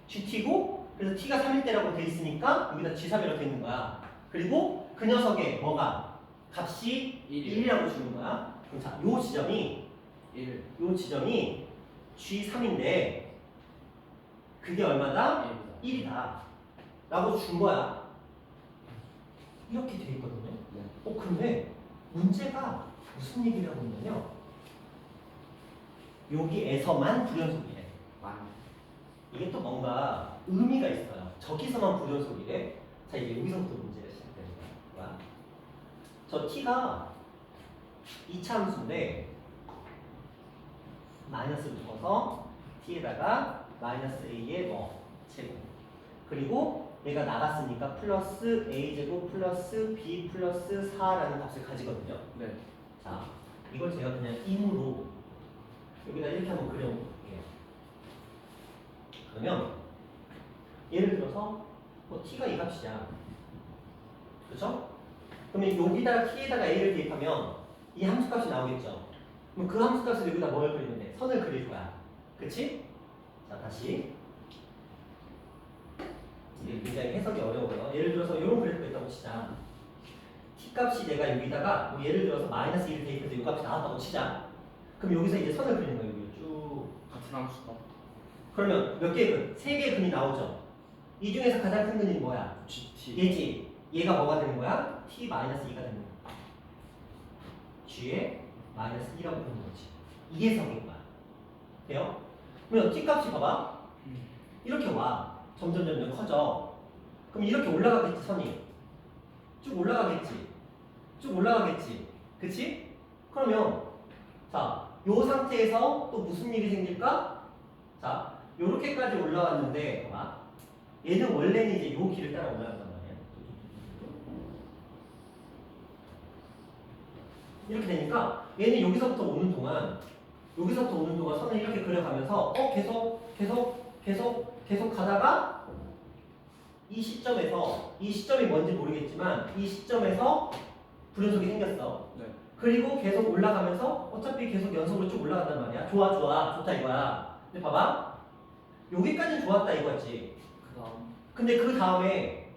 GT고 그래서 t가 3일 때라고 돼 있으니까 여기다 G3이라고 돼 있는 거야. 그리고 그 녀석의 뭐가? 값이 1이라고 주는 거야. 그럼 자, 요 지점이 1. 요 지점이 G3인데 그게 얼마다? 1이다 라고 준 거야. 이렇게 돼 있거든요. 네. 근데 문제가 무슨 얘기를 하고 있냐면 여기에서만 불연속이래. 이게 또 뭔가 의미가 있어요. 저기서만 불연속이래. 자, 이제 여기서부터 문제가 시작되는 거야. 저 t가 2차 함수인데 마이너스를 묶어서 t에다가 마이너스 a의 뭐 제곱 그리고 얘가 나갔으니까 플러스 a제곱 플러스 b 플러스 4라는 값을 가지거든요. 네. 자, 이걸 제가 그냥 임으로 여기다 이렇게 한번 그려볼게요. 그러면 예를 들어서 뭐 t가 이 값이야. 그렇죠? 그러면 여기다가 t에다가 a를 대입하면 이 함수값이 나오겠죠. 그럼 그 함수값을 여기다 뭘 그리면 돼? 선을 그릴 거야. 그치? 자, 다시 이게 굉장히 해석이 어려워요. 예를 들어서 이런 그래프가 있다고 치자. t값이 내가 여기다가 뭐 예를 들어서 마이너스 1을 대입해서 이 값이 나왔다고 치자. 그럼 여기서 이제 선을 그리는 거예요. 여기 쭉. 같은 함수가 그러면 몇 개의 근? 3개의 근이 나오죠. 이 중에서 가장 큰 근이 뭐야? GT. 얘지. 얘가 뭐가 되는 거야? t-2가 되는 거야. g에 마이너스 2라고 보는 거지. 이게 성인 거야. 돼요? 그러면 t값이 봐봐. 이렇게 와. 점점 커져. 그럼 이렇게 올라가겠지, 선이. 쭉 올라가겠지. 쭉 올라가겠지. 그치? 그러면 자, 요 상태에서 또 무슨 일이 생길까? 자, 요렇게까지 올라왔는데 봐봐. 얘는 원래는 이제 요 길을 따라 올라간단 말이야. 이렇게 되니까 얘는 여기서부터 오는 동안 선을 이렇게 그려가면서 계속 가다가 이 시점이 뭔지 모르겠지만 이 시점에서 불연속이 생겼어. 네. 그리고 계속 올라가면서 어차피 계속 연속으로 쭉 올라간단 말이야. 좋다 이거야. 근데 봐봐. 여기까지는 좋았다 이거지. 그다음 근데 그 다음에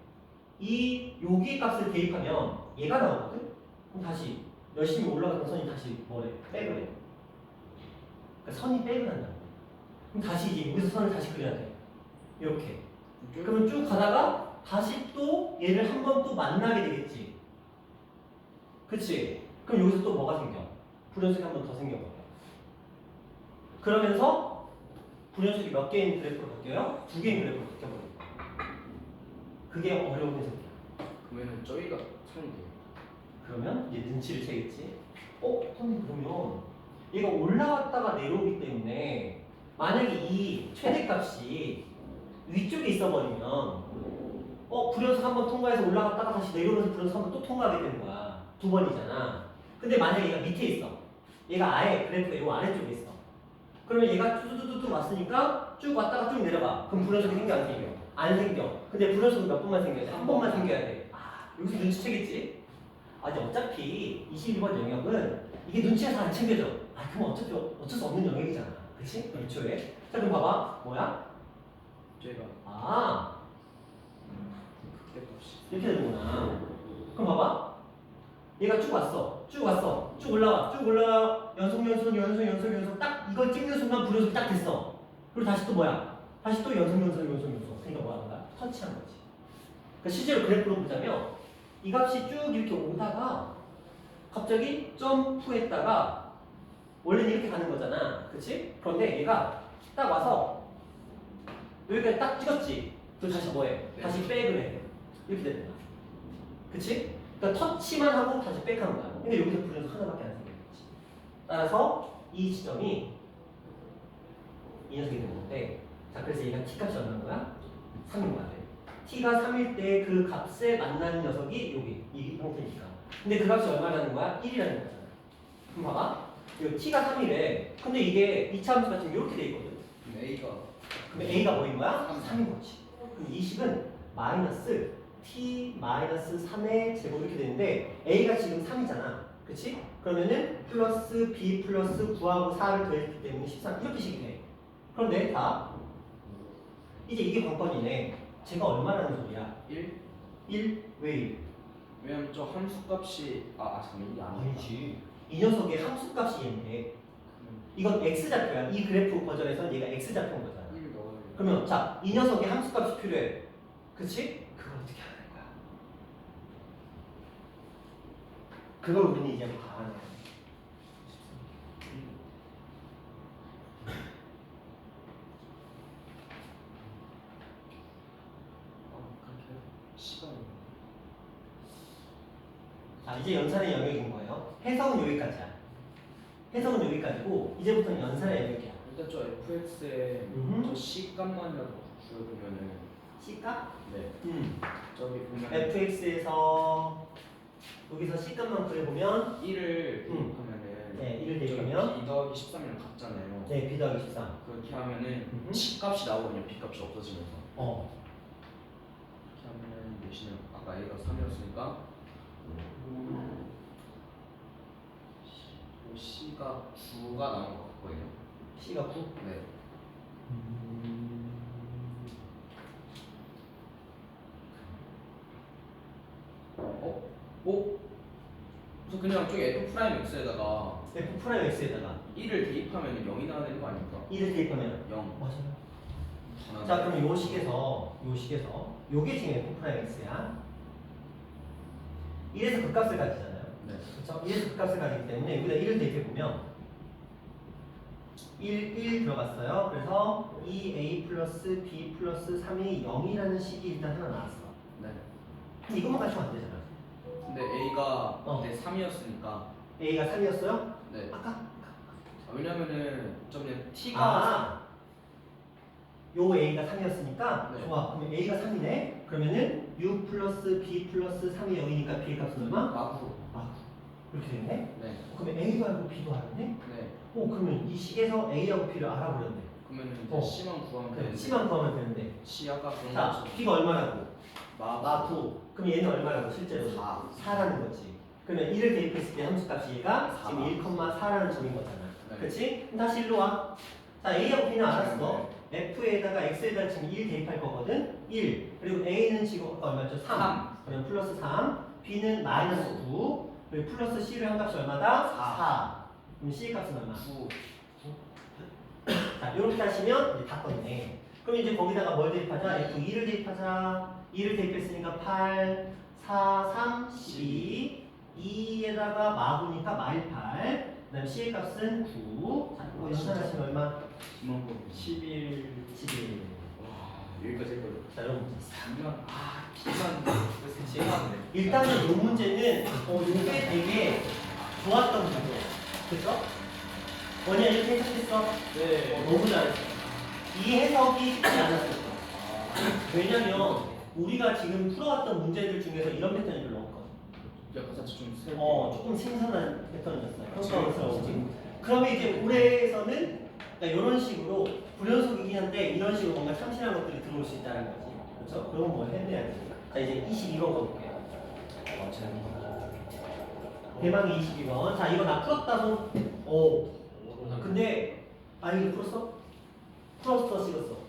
여기 값을 대입하면 얘가 나오거든? 그럼 다시 열심히 올라가던 선이 다시 뭐래? 백을 해. 그러니까 선이 백을 한다. 그럼 다시 이제 여기서 선을 다시 그려야 돼. 이렇게. 그러면 쭉 가다가 다시 또 얘를 한 번 또 만나게 되겠지. 그치? 그럼 여기서 또 뭐가 생겨? 불연속이 한 번 더 생겨버려. 그러면서 불연속이 몇 개인 그래프로 바뀌어요? 2개인 그래프로 바뀌어버려. 그게 어려운 해석이야. 그러면은 저희가 선이 돼요. 그러면 얘 눈치를 채겠지. 선생님 그러면 얘가 올라왔다가 내려오기 때문에 만약에 이 최대값이 위쪽에 있어버리면 불연속 한번 통과해서 올라갔다가 다시 내려오면서 불연속 한번 또 통과하게 되는 거야. 2번이잖아. 근데 만약에 얘가 밑에 있어. 얘가 아예 그래프가 요 아래쪽에 있어. 그러면 얘가 뚜두두두 왔으니까 쭉 왔다가 쭉 내려가. 그럼 불연속이 생겨 안 생겨? 안 생겨. 근데 불연속은 몇 번만 생겨야 돼? 한 번만 생겨야 돼. 여기서 눈치채겠지? 아니 어차피 22번 영역은 이게 눈치가 잘 안 챙겨져. 그럼 어차피 어쩔 수 없는 영역이잖아. 그치? 애초에. 자 그럼 봐봐. 뭐야? 저희가 극대값이 이렇게 되는구나. 그럼 봐봐. 얘가 쭉 왔어. 쭉 올라와. 연속. 딱 이걸 찍는 순간 불연속이 딱 됐어. 그리고 다시 또 뭐야? 다시 또 연속. 그러니까 뭐 하는 거야? 터치한 거지. 그러니까 실제로 그래프로 보자면 이 값이 쭉 이렇게 오다가 갑자기 점프했다가 원래는 이렇게 가는 거잖아. 그치? 그런데 얘가 딱 와서 여기까지 딱 찍었지. 그리고 다시 뭐해? 네. 다시 백을 해. 이렇게 되는 거야. 그치? 그러니까 터치만 하고 다시 백하는 거야. 근데 여기서 불연속 하나밖에 안 생겼지. 따라서 이 지점이 이 녀석이 되는 건데, 자 그래서 얘가 t 값이 얼마인 거야? 3인 거야. t가 3일 때 그 값에 만나는 녀석이 여기 이 형태니까. 근데 그 값이 얼마라는 거야? 1이라는 거잖아. 그럼 봐봐. 이 t가 3이래. 근데 이게 2차 함수 같은 게 이렇게 돼 있거든. A가 그럼 a가 뭐인 거야? 3인 거지. 그럼 이 식은 마이너스 t 마이너스 3의 제곱 이렇게 되는데 a가 지금 3이잖아. 그치? 그러면은 플러스 b 플러스 9하고 4를 더했기 때문에 13 이렇게 식이 돼. 그런데 다 이제 이게 관건이네. 제가 얼마라는 소리야? 1? 1? 왜 1? 왜냐면 저 함수값이 잠깐만 이게 아니지. 이 녀석의 함수값이 얘인데 이건 x좌표야. 이 그래프 버전에서는 얘가 x좌표인 거잖아. 1 넣어야 그러면 자, 이 녀석의 함수값이 필요해. 그치? 그걸 어떻게 하는 거야? 그걸 우리는 이제 봐야 돼. 그렇게 시간이 자, 이제 연산의 영역인 거예요. 해석은 여기까지야. 해석은 여기까지고 이제부터는 연산의 영역이야. 일단 저 fx에 저 c 값만이라도 구해보면은 C값? 네 저기 보면 fx에서 여기서 C값만 구해보면 1을 대입하면은 네, 1을 저기 대입하면 b 더하기 13이랑 같잖아요. 네, b 더하기 13. 그렇게 하면은 c 값이 나오거든요. b 값이 없어지면서 그렇게 하면은 몇이냐 아까 a가 3이었으니까 c가 9가 나온 것 같거든요. C가 9? 네. 그래서 그냥 저기 f 프라임 x에다가 f 프라임 x에다가 1을 대입하면 0이 나와야 되는 거 아닙니까? 1을 대입하면 0. 맞아요. 자, 그럼 요 식에서 요게 지금 f 프라임 x야. 1에서 그 값을 가지잖아요. 네. 그렇죠? 1에서 그 값을 가지기 때문에 여기다 1을 대입해 보면 1 들어갔어요. 그래서 2a 플러스 b 플러스 3이 0이라는 식이 일단 하나 나왔어. 네. 그럼 이것만 가지면 안 되잖아. 근데 a가 그때 3이었으니까 a가 3이었어요? 네. 아까? 왜냐면은 좀 그냥 t가 아, 요 a가 3이었으니까 네. 좋아. 그러면 a가 3이네. 그러면은 u 플러스 b 플러스 3이 0이니까 b의 값은 얼마? 마구. 이렇게 되네. 네. 그러면 a도 알고 b도 알았네. 네. 그러면 이 식에서 a하고 b를 알아버렸네. 그러면은 이제 c만 구하면 그래, 되는데 c만 구하면 되는데. c 아까 그런 자, 것처럼 b가 얼마라고? 마구 9. 그럼 얘는 얼마라고 실제로? 4. 4라는 거지. 그러면 1을 대입했을 때 함수값이 얘가 4. 지금 1,4라는 점인 거잖아. 네. 그렇지? 그럼 다시 일로 와. 자, a하고 b는 알았어. f에다가 x에다 지금 1 대입할 거거든. 1. 그리고 a는 지금 얼마죠? 3. 그럼 플러스 3. b는 마이너스 9. 그리고 플러스 c를 한 값이 얼마다? 4. 그럼 c의 값은 얼마? 9. 자, 이렇게 하시면 이제 다 떴네. 그럼 이제 거기다가 뭘 대입하자? F2를 대입하자. 2를 대입했으니까 8, 4, 3, 12. 2에다가 마구니까 마일 8. 그 다음에 C의 값은 9. 자, 이거 연산하시면 얼마? 11. 11. 와 여기까지 했거든요. 자, 여러분. 기만 기만 일단은 이 문제는 이게 되게 좋았던 문제야. 그쵸? 원희야 이렇게 해석했어? 네. 너무 잘했어. 이 해석이 쉽지 않았을 거야. 왜냐면 우리가 지금 풀어왔던 문제들 중에서 이런 패턴이 별로 없거든. 약간 자체 좀 새롭게. 조금 신선한 패턴이었어요. 평가스러웠지. 그러면 이제 올해에서는 그러니까 이런 식으로 불연속이긴 한데 이런 식으로 뭔가 참신한 것들이 들어올 수 있다는 거지. 그렇죠? 그런 걸 해내야 돼. 자, 이제 22번 가볼게요. 대망의 22번. 자, 이거 나 풀었다 손. 근데 이거 풀었어? 풀었어, 찍었어.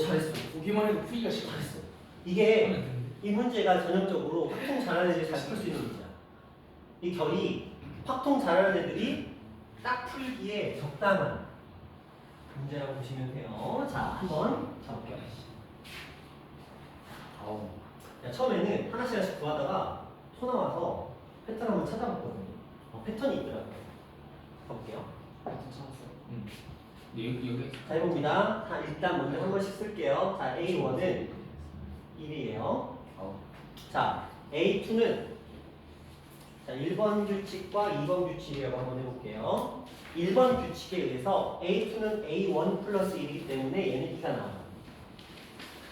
잘했어. 보기만 해도 풀기가 싫어. 잘했어. 이게 이 문제가 전형적으로 확통 잘하는 애들이 잘 풀 수 있는 문제야. 이 결이 확통 잘하는 애들이 딱 풀기에 적당한 문제라고 보시면 돼요. 자, 한번 가볼게요. 야, 처음에는 하나씩 구하다가 토 나와서 패턴 한번 찾아봤거든요. 패턴이 있더라고요. 가볼게요. 괜찮았어요. 여기 자, 해봅니다. 자, 일단 먼저 한 번씩 쓸게요. 자, A1은 1이에요. 자, A2는 자, 1번 규칙과 2번 규칙이라고 한번 해볼게요. 1번 규칙에 의해서 A2는 A1 플러스 1이기 때문에 얘는 2가 나와요.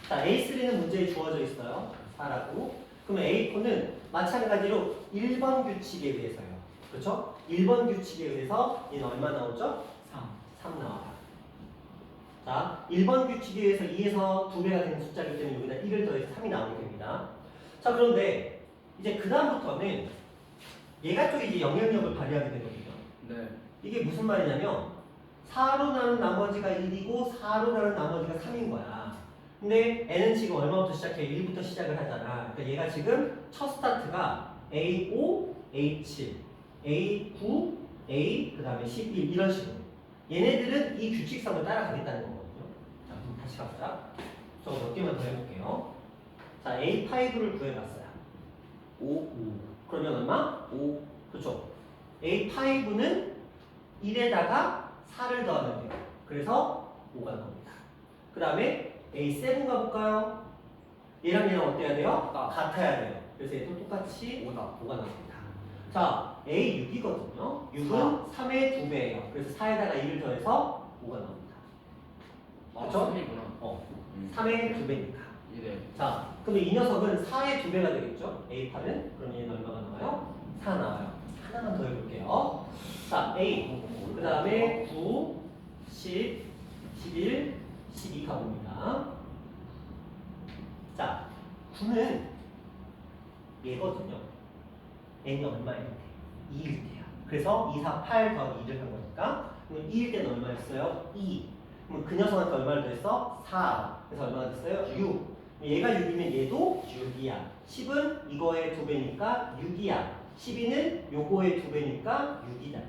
자, A3는 문제에 주어져 있어요. 4라고. 그러면 A4는 마찬가지로 1번 규칙에 의해서요. 그렇죠? 1번 규칙에 의해서 얘는 얼마 나오죠? 3 나와요. 자, 1번 규칙에 의해서 2에서 2배가 되는 숫자이기 때문에 여기다 1을 더해서 3이 나오게 됩니다. 자, 그런데 이제 그 다음부터는 얘가 또 이제 영향력을 발휘하게 되거든요. 네. 이게 무슨 말이냐면 4로 나눈 나머지가 1이고 4로 나눈 나머지가 3인 거야. 근데 n은 지금 얼마부터 시작해? 1부터 시작을 하잖아. 그러니까 얘가 지금 첫 스타트가 A5, A7, A9, A 그 다음에 11 이런 식으로 얘네들은 이 규칙성을 따라가겠다는 거거든요. 자, 그럼 다시 가보자. 저거 몇 개만 더 해볼게요. 자, A5를 구해봤어요. 5 그러면 얼마? 5 그렇죠. A5는 1에다가 4를 더하면 돼요. 그래서 5가 나옵니다. 그 다음에 A7 가볼까요? 얘랑 얘랑 어때야 돼요? 같아야 돼요. 그래서 얘도 똑같이 5가 나옵니다. 자, A6이거든요. 6은 3의 2배예요. 그래서 4에다가 1을 더해서 5가 나옵니다. 그렇죠? 3이구나. 3의 2배니까. 네. 자, 그러면 이 녀석은 4의 2배가 되겠죠? A8은? 그럼 얘는 얼마가 나와요? 4 나와요. 하나만 더 해볼게요. 자, A. 그 다음에 9, 10, 11, 12 가봅니다. 자, 9는 얘거든요. n이 얼마일 때? 2일 때야. 그래서 2, 4, 8 더하기 2를 한 거니까 그럼 2일 때는 얼마였어요? 2. 그럼 그 녀석한테 얼마를 더했어? 4. 그래서 얼마가 됐어요? 6. 얘가 6이면 얘도 6이야. 10은 이거의 2배니까 6이야. 12는 요거의 2배니까 6이다.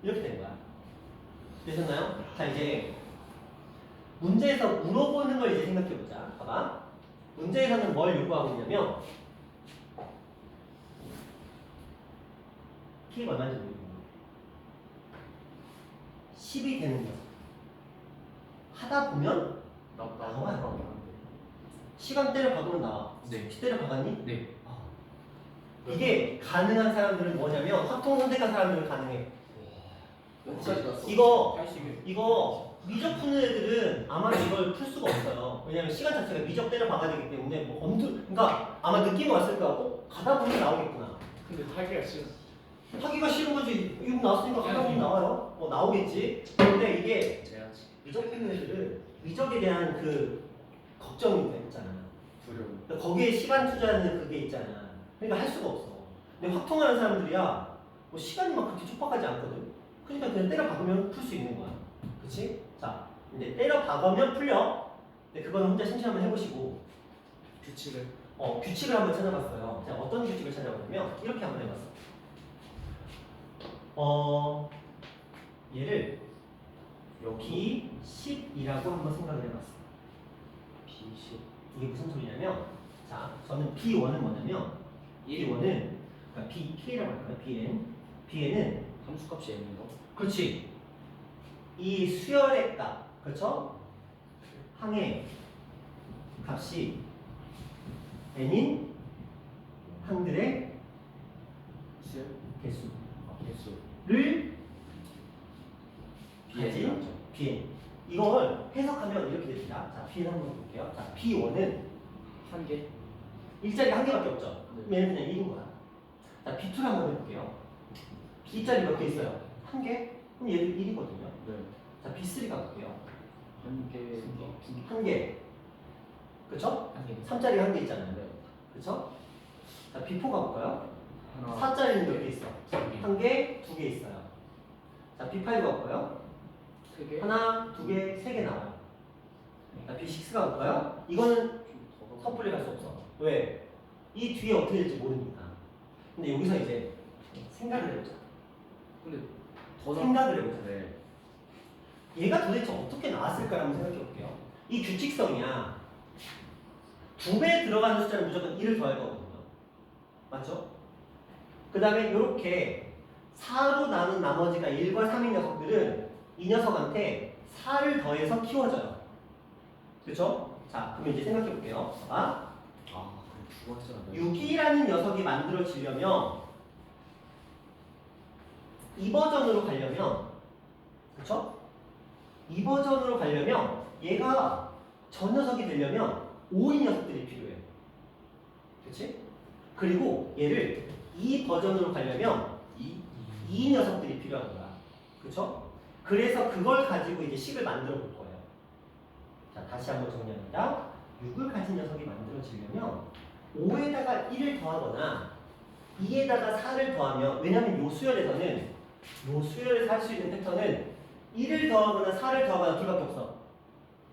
이렇게 된 거야. 되셨나요? 자, 이제 문제에서 물어보는 걸 이제 생각해보자. 봐봐. 문제에서는 뭘 요구하고 있냐면 키가 얼마인지 모르고 10이 되는 거 하다 보면 나와요. 시간대를 박으면 나와. 네. 시대를 박았니? 네. 이게 가능한 사람들은 뭐냐면 확통 선택한 사람들은 가능해. 여기까지 갔어. 이거 미적 푸는 애들은 아마 이걸 풀 수가 없어요. 왜냐면 시간 자체가 미적 때려 박아야 되기 때문에 뭐 그러니까 아마 느낌이 왔을 거고 가다 보면 나오겠구나. 근데 하기가 싫어. 하기가 싫은 거지. 이거 나왔으니까 하다 보면 나와요. 나오겠지. 근데 이게 제야지. 미적 푸는 애들은 미적에 대한 그 걱정이 있잖아. 두려움. 그러니까 거기에 시간 투자하는 그게 있잖아. 그러니까 할 수가 없어. 근데 확통하는 사람들이야 뭐 시간이 막 그렇게 촉박하지 않거든. 그러니까 그냥 때려 박으면 풀 수 있는 거야. 그치? 자, 이제 때려 박으면 풀려. 근데 그거는 혼자 심시 한번 해보시고 규칙을. 규칙을 한번 찾아봤어요. 자, 어떤 규칙을 찾아봤냐면 이렇게 한번 해봤어. 얘를 여기 10이라고 한번 생각을 해봤어. B10. 이게 무슨 소리냐면, 자, 저는 B1은 뭐냐면, B1은, 그러니까 BK라고 할까요? BN은, 함수값이 n인 거. 그렇지. 이 수열의 값, 그렇죠? 항의 값이 n인 항들의 수열. 개수. 개수. 를 BN. 가진 BN. 이걸 해석하면 이렇게 됩니다. 자, BN 한번 볼게요. 자, B1은 한 개. 일자리가 한 개밖에 없죠? 네. 그럼 얘는 그냥 1인 거야. 자, B2를 한번 해볼게요. B자리 몇 개 있어요? 한 개? 그럼 얘도 1이거든요. 네. 자, B3 가볼게요. 한 개. 한 개. 그쵸? 한 개. 3자리 한 개 있잖아요. 네. 그쵸? 자, B4 가볼까요? 하나. 4자리는 몇 개 있어? 한 개, 두 개 있어요. 자, B5 가볼까요? 세 개. 하나, 두 개, 세 개 나와요. 자, B6 가볼까요? 이거는 좀더 섣불리 갈 수 없어. 왜? 이 뒤에 어떻게 될지 모르니까. 근데 여기서 이제 생각을 해보자. 근데 더 생각을 해보자. 네. 얘가 도대체 어떻게 나왔을까라고 생각해 볼게요. 이 규칙성이야. 2배 들어가는 숫자는 무조건 1을 더할 거거든요. 맞죠? 그 다음에 이렇게 4로 나눈 나머지가 1과 3인 녀석들은 이 녀석한테 4를 더해서 키워져요. 그렇죠? 자, 그럼 이제 생각해 볼게요. 아, 그거 했잖아. 6이라는 녀석이 만들어지려면 이 버전으로 가려면, 그렇죠? 이 버전으로 가려면 얘가 저 녀석이 되려면 5인 녀석들이 필요해요. 그렇지? 그리고 얘를 이 버전으로 가려면 이 녀석들이 필요한 거야. 그렇죠? 그래서 그걸 가지고 이제 식을 만들어 볼 거예요. 자, 다시 한번 정리합니다. 6을 가진 녀석이 만들어지려면 5에다가 1을 더하거나 2에다가 4를 더하면, 왜냐면 요 수열에서는 요 수열에서 할 수 있는 패턴은 1을 더하거나 4를 더하거나 둘밖에 없어.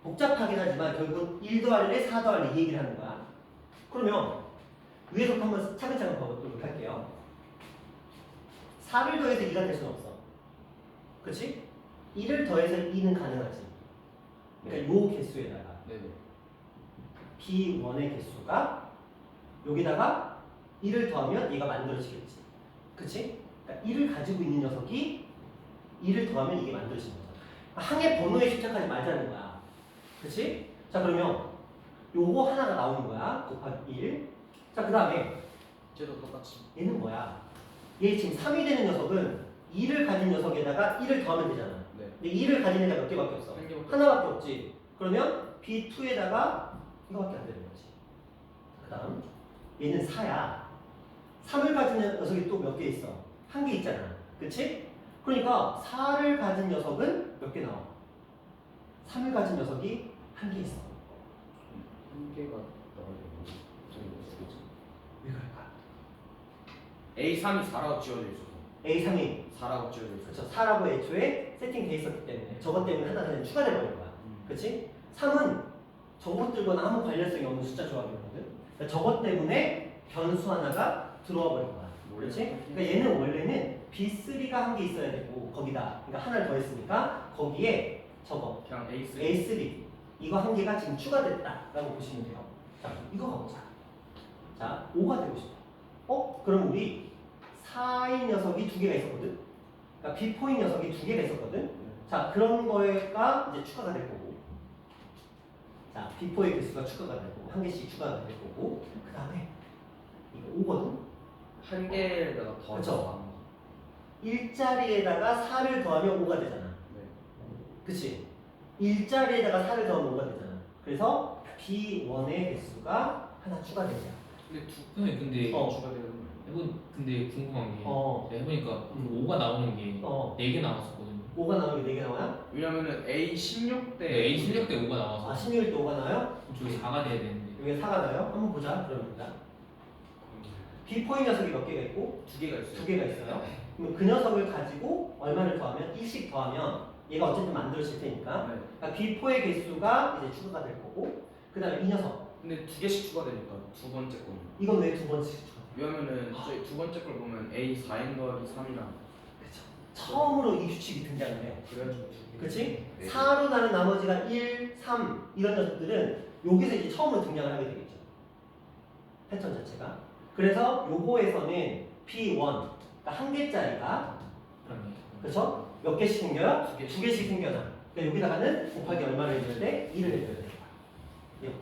복잡하긴 하지만 결국은 1 더할래 4 더할래 이 얘기를 하는 거야. 그러면 위에서부터 한번 차근차근 봐보도록 할게요. 4를 더해서 2가 될 수는 없어. 그렇지? 1을 더해서 2는 가능하지. 그러니까 요 개수에다가 네네. B1의 개수가 여기다가 1을 더하면 얘가 만들어지겠지. 그치? 그러니까 1을 가지고 있는 녀석이 1을 더하면 이게 만들어지는 거죠. 항의 번호에 집착하지 말자는 거야. 그치? 자, 그러면 요거 하나가 나오는 거야. 곱하기 1. 자, 그 다음에 쟤도 똑같이. 얘는 뭐야? 얘 지금 3이 되는 녀석은 2를 가진 녀석에다가 1을 더하면 되잖아. 네. 근데 2를 가진 애가 몇 개밖에 없어? 한 개밖에 하나밖에 없지. 그러면 B2에다가 이거밖에 안 되는 거지. 그 다음 얘는 4야. 3을 가진 녀석이 또 몇 개 있어? 한 개 있잖아. 그치? 그러니까 4를 가진 녀석은 몇 개 나와? 3을 가진 녀석이 한 개 있어. 한 개가 나가지고 저기 두 개지. 왜 그럴까? A3이 4라고 지어져 있어서. A3이 4라고 지어져 있어서. 그렇죠. 4라고 애초에 세팅돼 있었기 때문에 저것 때문에 하나 그냥 추가돼 버린 거야. 그치? 3은 저것들과는 아무 관련성이 없는 숫자 조합이거든. 그러니까 저것 때문에 변수 하나가 들어와 버린 거야. 그렇지? 그러니까 얘는 원래는 B3가 한 개 있어야 되고 거기다 그러니까 하나를 더 했으니까 거기에 저거 그냥 A3. A3 이거 한 개가 지금 추가됐다라고 보시면 돼요. 자, 이거 가보자. 자, 5가 되고 싶어. 그럼 우리 4인 녀석이 2개가 있었거든. 그러니까 B4인 녀석이 2개가 있었거든. 자, 그런 거가 이제 추가가 될 거고. 자, B4의 개수가 추가가 되고 한 개씩 추가가 될 거고. 그 다음에 이거 5거든. 한 개에다가 더 그쵸. 나가는 거. 1자리에다가 4를 더하면 5가 되잖아. 네. 그치? 1자리에다가 4를 더하면 5가 되잖아. 그래서 B1의 개수가 하나 추가되죠. 근데 추가되는 거. 근데 궁금한 게 어. 제가 해보니까 5가 나오는 게 어. 4개 나왔었거든요. 5가 나오는 게 4개 나와요? 왜냐면은 A16 때 A 실력 때 5가 나와서 아, 16일 때 5가 나와요? 저기 4가 돼야 되는데 여기 4가 나와요? 한번 보자. 그러면 B4인 녀석이 몇 개가 있고? 두 개가 있어요. 2개가 있어요. 그럼 그 녀석을 가지고 얼마를 더하면 1씩 더하면 얘가 어쨌든 만들어질 테니까. 네. 그러니까 B4의 개수가 이제 추가가 될 거고. 그 다음에 이 녀석. 근데 두 개씩 추가되니까 두 번째 거는. 이건 왜 두 번째 추가? 왜냐면은 저희 두 번째 걸 보면 A4N 더하기 3이랑 그쵸. 처음으로 이 규칙이 등장을 해요. 그래가지고 두 개. 그치? 네. 4로 나는 나머지가 1, 3 이런 녀석들은 여기서 이제 처음으로 등장을 하게 되겠죠. 패턴 자체가. 그래서 요거에서는 P1, 그러니까 한 개짜리가 그러네. 그렇죠? 몇 개씩 생겨요? 두 개씩. 두 개씩 생겨나. 그러니까 여기다가는 곱하기 얼마를 해줘야 돼? 1을 해줘야 돼. 이렇게.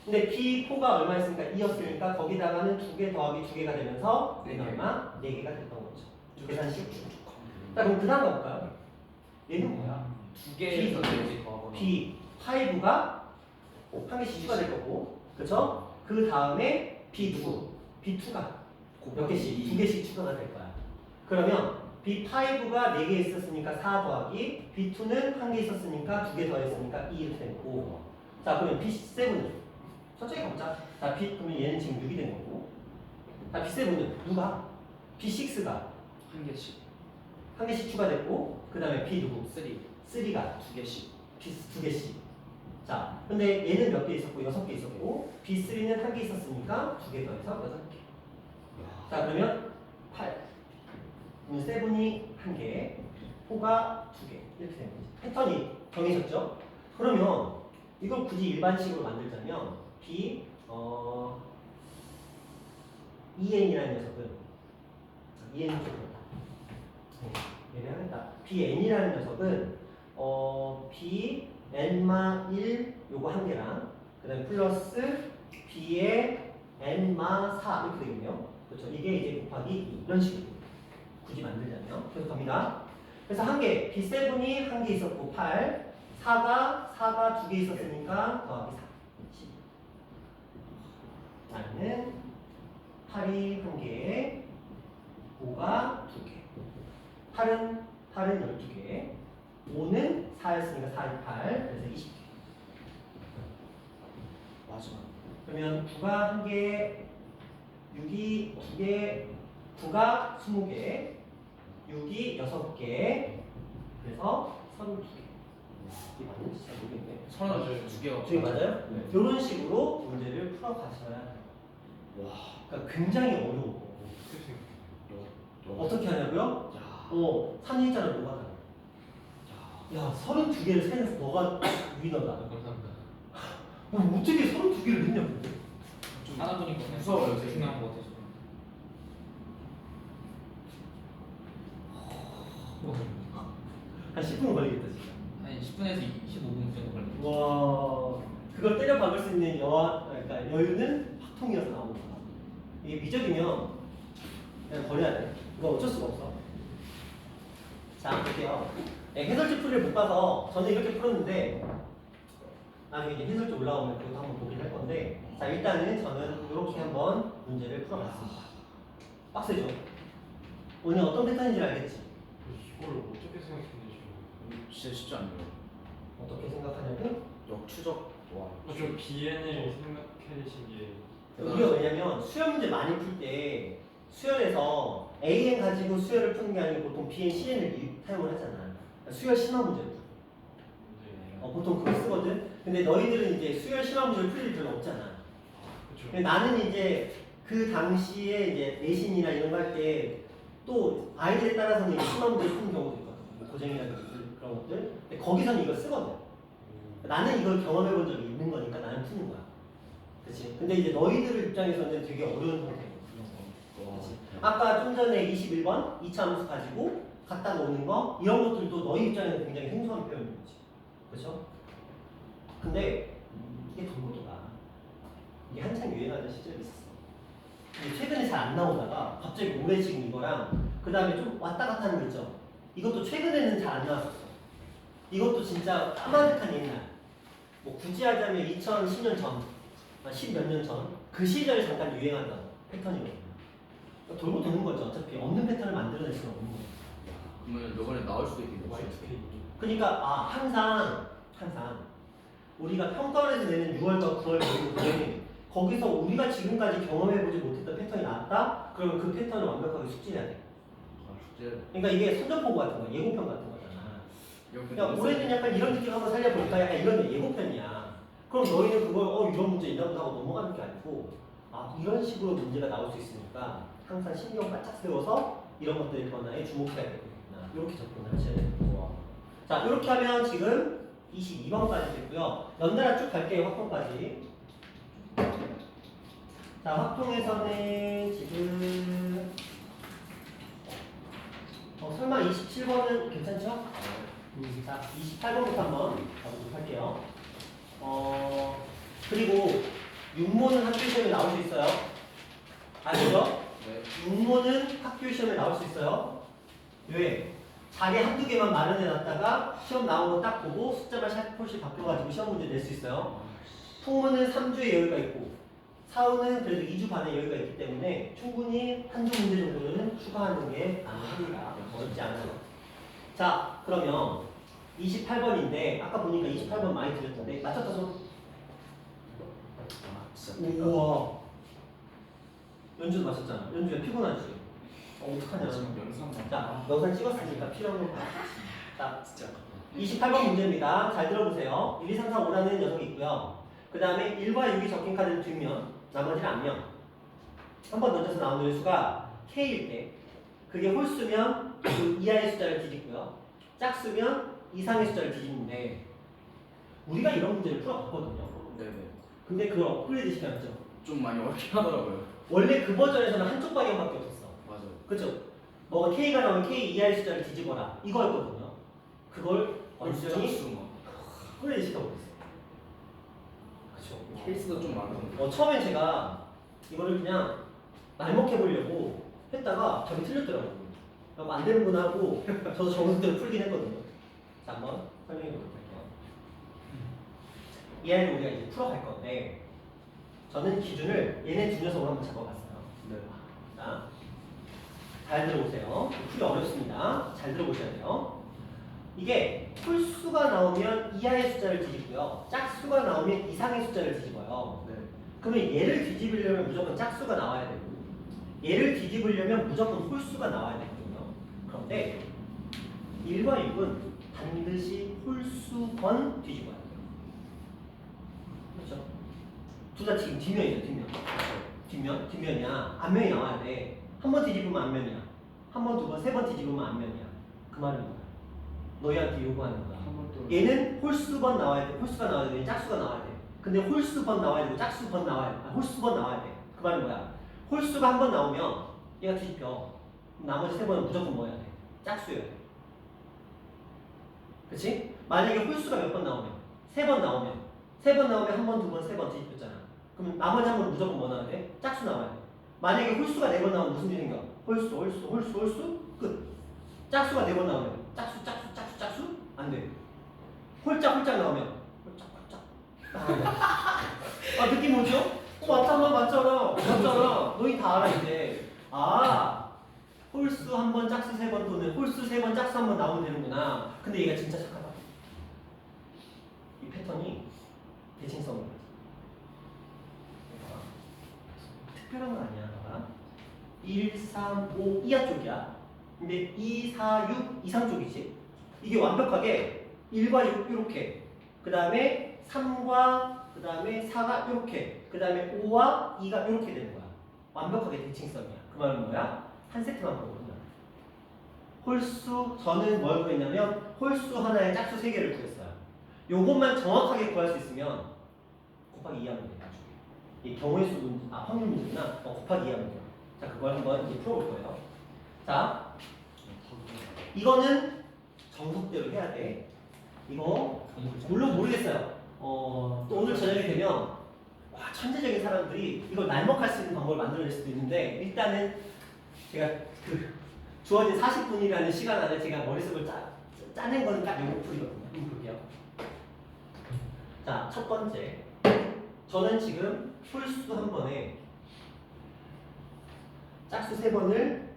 근데 P4가 얼마였으니까 2였으니까 거기다가는 2개 더하기 2개가 되면서 얘는 얼마? 4개가 됐던 거죠. 계산식. 자, 그럼 그 다음 가볼까요? 얘는 뭐야? 두 개에서 네 개 더하거나. B5가 한 개씩 추가될 거고, 그렇죠? 그 다음에 B2가 몇 개씩? 2개씩 추가가 될 거야. 그러면 B5가 4개 있었으니까 4 더하기 B2는 한 개 있었으니까 2개 더했으니까 2 이렇게 되고. 자, 그러면 B7은 천천히 가보자. 자, 그러면 얘는 지금 6이 된 거고. 자, B7은 누가? B6가 한 개씩. 한 개씩 추가됐고, 그 다음에 B 누구? 3가 두 개씩. 두 개씩. 자, 근데 얘는 몇 개 있었고 6개 있었고 B3는 한 개 있었으니까 2개 더해서 6개. 자, 그러면 8. 그러면 7이 한 개, 4가 2개 이렇게 되는 거지. 패턴이 정해졌죠? 그러면 이걸 굳이 일반식으로 만들자면 B EN이라는 녀석은 EN이 좀 그렇다. 얘기하겠다. BN이라는 녀석은 BN마 1 요거 한 개랑 그다음에 플러스 B의 N마 4 이렇게 되겠네요. 그렇죠? 이게 이제 곱하기 이런 식으로 굳이 만들자면 계속 갑니다. 그래서 한 개, B7이 한 개 있었고 8, 4가 두 개 있었으니까 더하기 4, 10. 나는 8이 한 개에 5가 두 개. 8은 12개. 5는 4였으니까 4이 8, 그래서 20개. 마지막. 그러면 9가 한 개, 6이 두 개, 9가 20개, 6이 6개, 그래서 32개. 이게 맞는지 잘 모르겠네. 32개가 저게 맞아요? 네. 이런 식으로 문제를 풀어 가셔야 해요. 와. 그러니까 굉장히 어려워. 어떻게 하냐고요? 야. 3일자를 뭐가 다르 야, 32개를 세면서 너가 위너다. 감사합니다. 어떻게 32개를 넣냐고. 좀 하나 보니까 무서워요, 되게 중요한 것 같아서. 한 10분 걸리겠다, 진짜. 한 10분에서 15분 정도 걸려요. 와, 그걸 때려 박을 수 있는 그러니까 여유는 확통이어서 나오는 거야. 이게 미적이면 그냥 버려야 돼. 이거 어쩔 수가 없어. 자, 볼게요. 네, 해설지 풀이를 못 봐서 저는 이렇게 풀었는데 나중에 이제 해설지 올라오면 그것도 한번 보긴 할 건데, 자, 일단은 저는 이렇게 한번 문제를 풀어봤습니다. 빡세죠? 오늘 어떤 패턴인지 알겠지? 이걸 어떻게 생각했는지. 진짜 쉽지 않네요. 어떻게 생각하냐면 역추적. 와. 좀 BN을 생각해내신 게 우리가 왜냐면 수열 문제 많이 풀 때 수열에서 AN 가지고 수열을 푸는 게 아니고 보통 BN, CN을 사용을 하잖아. 그러니까 수열 심화 문제를 풀어. 문제. 보통 그걸 쓰거든. 근데 너희들은 이제 수열 심화 문제를 풀 일이 별로 없잖아. 그렇죠. 근데 나는 이제 그 당시에 이제 내신이나 이런 거 할 때 또 아이들에 따라서는 이제 심화 문제를 푸는 경우도 있거든. 뭐 고쟁이라든지 그런 것들. 근데 거기서는 이걸 쓰거든. 나는 이걸 경험해 본 적이 있는 거니까 나는 푸는 거야. 그치? 근데 이제 너희들 입장에서는 되게 어려운 상태예요. 그치? 아까 좀 전에 21번 2차 함수 가지고 갔다가 오는 거 이런 것들도 너희 입장에서는 굉장히 생소한 표현인 거지. 그렇죠? 근데 이게 동고도가 이게 한창 유행하던 시절이 있었어. 근데 최근에 잘 안 나오다가 갑자기 올해 지금 이거랑 그 다음에 좀 왔다 갔다 하는 거 있죠? 이것도 최근에는 잘 안 나왔었어. 이것도 진짜 까마득한 옛날. 뭐 굳이 하자면 2010년 전, 10몇 년 전, 그 시절에 잠깐 유행하던 패턴이거든요. 그러니까 돌고 도는 거죠. 어차피 없는 패턴을 만들어낼 수는 없는 거예요. 그러면 이번에 나올 수도 있겠네요. YTK. 그러니까 항상 우리가 평가원에서 내는 6월과 9월 모의고사에 거기서 우리가 지금까지 경험해보지 못했던 패턴이 나왔다? 그러면 그 패턴을 완벽하게 숙지해야 돼. 숙제. 그러니까 이게 선전포고 같은 거야. 예고편 같은 거잖아. 이렇게 야, 올해는 약간 이런 느낌 한번 살려볼까? 약간 이런 예고편이야. 그럼 너희는 그걸 이런 문제 있나 보다 하고 넘어가는 게 아니고 이런 식으로 문제가 나올 수 있으니까 항상 신경 바짝 세워서 이런 것들의 변화에 주목해야 되겠구나. 이렇게 접근을 하셔야 되는 거고. 자, 이렇게 하면 지금 22번까지 됐고요. 연달아 쭉 갈게요. 확통까지. 자, 확통에서는 지금 설마 27번은 괜찮죠? 자, 28번부터 한번 가보도록 할게요. 그리고 육모는 학교 시험에 나올 수 있어요. 아시죠? 네. 육모는 학교 시험에 나올 수 있어요. 왜? 자리 한두 개만 마련해 놨다가 시험 나온 거 딱 보고 숫자만 살포시 바꿔가지고 시험 문제 낼 수 있어요. 통문은 3주의 여유가 있고 사후는 그래도 2주 반의 여유가 있기 때문에 충분히 한 주 문제 정도는 추가하는 게 가능합니다. 어렵지 않아요. 자, 그러면 28번인데 아까 보니까 28번 많이 드렸던데 맞췄다 손? 진짜. 우와. 연주도 맞췄잖아. 연주가 피곤하지? 어떡하냐. 영상 자, 영상 찍었으니까 필요한 거 봐. 자, 진짜. 28번 문제입니다. 잘 들어보세요. 1, 2, 3, 4, 5라는 녀석이 있고요. 그 다음에 1과 6이 적힌 카드를 뒷면, 나머지는 앞면. 한 번 던져서 나오는 수가 K일 때, 그게 홀수면 그 이하의 숫자를 뒤집고요. 짝수면 이상의 숫자를 뒤집는데, 우리가 이런 문제를 풀어봤거든요. 네네. 근데 그걸 업그레이드 시켜놨죠. 좀 많이 어렵긴 하더라고요. 원래 그 버전에서는 한쪽 방향밖에 없었어. 맞아요. 그죠? 뭐가 K가 나오면 K 이하의 숫자를 뒤집어라. 이거였거든요. 그걸 완전히 짝수 막. 끌리 시켜버렸어. 그죠? 케이스가 좀 많던데. 처음엔 제가 이거를 그냥 날먹해 보려고 했다가 저기 틀렸더라고요. 그럼 안 되는구나 하고 저도 정석대로 풀긴 했거든요. 자, 한번 설명해 보도록 할게요. 이 아이를 우리가 이제 풀어갈 건데 저는 기준을 얘네 두 녀석으로 한번 잡아봤어요. 네. 자, 잘 들어보세요. 풀이 어렵습니다. 잘 들어보셔야 돼요. 이게 홀수가 나오면 이하의 숫자를 뒤집고요. 짝수가 나오면 이상의 숫자를 뒤집어요. 네. 그러면 얘를 뒤집으려면 무조건 짝수가 나와야 되고 얘를 뒤집으려면 무조건 홀수가 나와야 되거든요. 그런데 1과 6은 반드시 홀수건 뒤집어야 돼요. 그렇죠? 둘 다 지금 뒷면이죠, 뒷면. 뒷면이야. 앞면이 나와야 돼. 한 번 뒤집으면 앞면이야. 한 번, 두 번, 세 번 뒤집으면 앞면이야. 그 말은 뭐야? 너희한테 요구하는 거야. 한번 또. 얘는 홀수번 나와야 돼. 홀수가 나와야 돼. 짝수가 나와야 돼. 근데 홀수번 나와야 되고 짝수번 나와야 돼. 홀수번 나와야 돼. 그 말은 뭐야? 홀수가 한 번 나오면 얘가 뒤집혀. 나머지 세 번은 무조건 뭐 해야 돼? 짝수여야 돼. 그치? 만약에 홀수가 몇 번 나오면? 세 번 나오면 한 번, 두 번, 세 번 뒤집혔잖아. 그럼 나머지 한 번은 무조건 뭐 나와야 돼? 짝수 나와야 돼. 만약에 홀수가 네 번 나오면 무슨 일이 생겨? 홀수 끝. 짝수가 네 번 나오면 짝수 안 돼. 홀짝 나오면 홀짝. 아 느낌 오죠? 맞잖아. 너희 다 알아 이제. 홀수 한 번, 짝수 세 번 또는 홀수 세 번, 짝수 한 번 나오면 되는구나. 근데 얘가 진짜 착하다. 이 패턴이 대칭성을 가지. 특별한 건 아니야. 봐봐. 1, 3, 5 이하 쪽이야. 근데 2, 4, 6 이상 쪽이지. 이게 완벽하게 1과 6 이렇게. 그 다음에 3과 그 다음에 4가 이렇게. 그 다음에 5와 2가 이렇게 되는 거야. 완벽하게 대칭성이야. 그 말은 뭐야? 한 세트만 보거든요. 홀수 저는 뭘 구했냐면 홀수 하나에 짝수 3개를 구했어요. 요것만 정확하게 구할 수 있으면 곱하기 2 하면 돼요. 이 경우의 수 문제, 확률 문제구나. 곱하기 2 하면 돼요. 자, 그걸 한번 이제 풀어볼 거예요. 자, 이거는 정석대로 해야 돼. 이거 물론 모르겠어요. 또 오늘 저녁에 되면 와 천재적인 사람들이 이걸 날먹할 수 있는 방법을 만들어낼 수도 있는데 일단은 제가 그 주어진 40분이라는 시간 안에 제가 머릿속을 짜낸 거는 딱 요거 풀이거든요. 한번 볼게요. 자, 첫 번째. 저는 지금 홀수 한 번에 짝수 3번을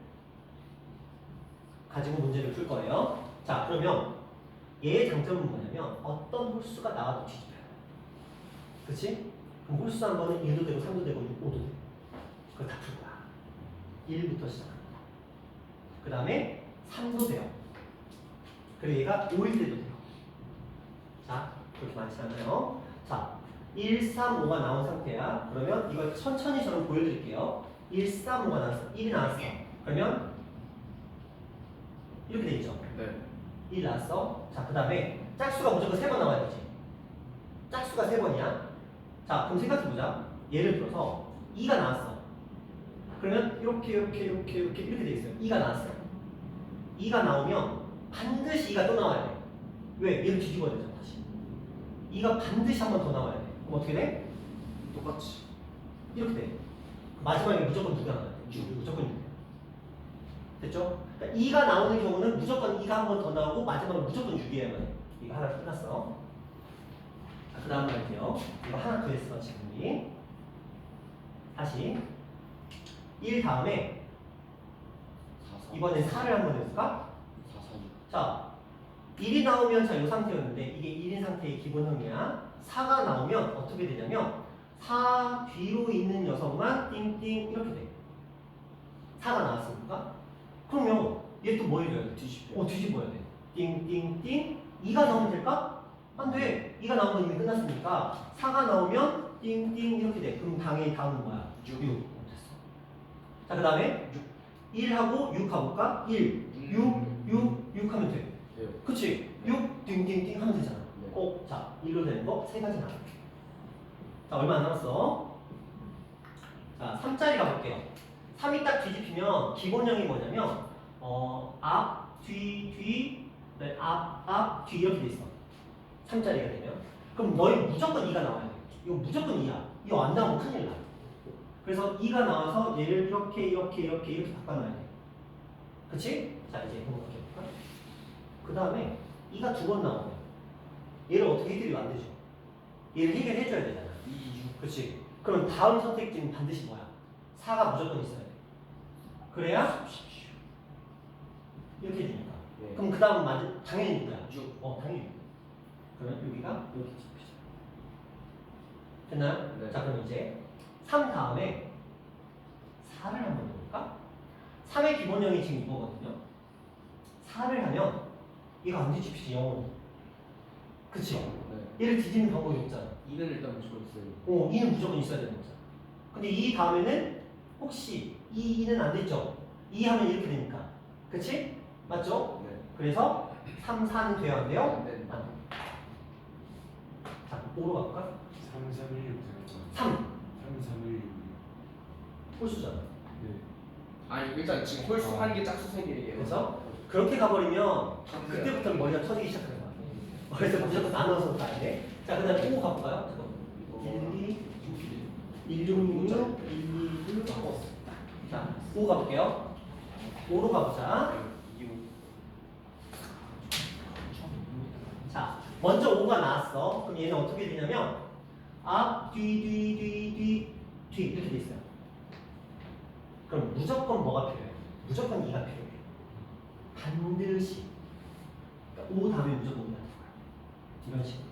가지고 문제를 풀 거예요. 자, 그러면 얘의 장점은 뭐냐면 어떤 홀수가 나와도 뒤집혀요. 그치? 그럼 홀수 한 번은 1도 되고 3도 되고 5도 되고 그걸 다 풀 거야. 1부터 시작합니다. 그 다음에 3도 돼요. 그리고 얘가 5일 때도 돼요. 자, 그렇게 많지 않아요. 자, 1, 3, 5가 나온 상태야. 그러면 이걸 천천히 저는 보여드릴게요. 1, 3, 5가 나왔어. 1이 나왔어. 그러면 이렇게 돼 있죠. 네. 1 나왔어. 자, 그 다음에 짝수가 무조건 3번 나와야 되지. 짝수가 3번이야. 자, 그럼 생각해보자. 예를 들어서 2가 나왔어. 그러면 이렇게 돼 있어요. 2가 나왔어요. 2가 나오면 반드시 2가 또 나와야 돼. 왜? 얘를 뒤집어야 되잖아, 다시. 2가 반드시 한 번 더 나와야 돼. 그럼 어떻게 돼? 똑같이. 이렇게 돼. 마지막에 무조건 누가 나와야 돼? 6. 무조건 6. 됐죠? 그러니까 2가 나오는 경우는 무조건 2가 한 번 더 나오고 마지막에 무조건 6이어야만 해. 이거 하나 끝났어. 자, 그 다음 갈게요. 이거 하나 더 했어, 지금이. 다시. 1 다음에 이번엔 4를 한번 해볼까? 4, 4, 6. 자, 1이 나오면 자, 이 상태였는데 이게 1인 상태의 기본형이야. 4가 나오면 어떻게 되냐면 4 뒤로 있는 녀석만 띵띵 이렇게 돼. 4가 나왔으니까 그러면 얘 또 뭐 해줘야 돼? 뒤집어야 돼. 띵띵띵 2가 나오면 될까? 안 돼. 2가 나오면 이미 끝났으니까 4가 나오면 띵띵 이렇게 돼. 그럼 당연히 다음은 뭐야? 6. 됐어. 자, 그 다음에 1하고 6 가볼까? 1, 6 하면 돼. 네. 그치? 6 띵띵띵 하면 되잖아. 네. 자, 1로 되는 거 3가지 나와. 자, 얼마 안 남았어? 자, 3짜리 가볼게요. 3이 딱 뒤집히면 기본형이 뭐냐면 앞, 뒤, 네, 앞, 뒤 이렇게 돼 있어. 3짜리가 되면. 그럼 너희 무조건 2가 나와야 돼. 이거 무조건 2야. 이거 안 나오면 큰일 나. 그래서 2가 나와서 얘를 이렇게 바꿔놔야 돼. 그치? 자, 이제 한번 바꿔볼까? 그 다음에 2가 두 번 나오면 얘를 어떻게 해결이 안 되죠? 얘를 해결해줘야 되잖아. 2, 6. 그치? 그럼 다음 선택지는 반드시 뭐야? 4가 무조건 있어야 돼. 그래야 이렇게 되니까. 네. 그럼 그 다음은 당연히 누구야? 6. 당연히 6. 그러면 여기가 이렇게 집히자. 됐나요? 네. 자, 그럼 이제 3 다음에 4를 한번 해볼까? 3의 기본형이 지금 이거거든요. 4를 하면 얘가 안 뒤집히지, 0으로. 그치? 네. 얘를 뒤집는 방법이 없잖아. 2는 일단 무조건 있어요. 2는 무조건 있어야 되는 거잖아. 근데 2 다음에는 혹시 2는 안 됐죠? 2 하면 이렇게 되니까. 그치? 맞죠? 네. 그래서 3, 4는 돼요, 안 돼요? 안 된다. 안 돼. 자, 5로 갈까? 3316 3. 3316. 홀수잖아. 네. 아니 일단 지금 홀수 한 개 짝수 세 개예요. 그래서 그렇게 가버리면 그때부터는 머리가 터지기 시작하는 거야. 그래서 무조건 나눠서 가야 돼. 자, 그 다음에 5 가볼까요? 잠깐만. 1, 6, 5. 자, 5 가볼게요. 5로 가보자. 2, 5. 자, 먼저 5가 나왔어. 그럼 얘는 어떻게 되냐면 앞, 뒤 이렇게 돼 있어요. 그럼 무조건 뭐가 필요해? 무조건 2가 필요해. 반드시. 그러니까 5 다음에 무조건 2가 들어가요. 이런 식으로.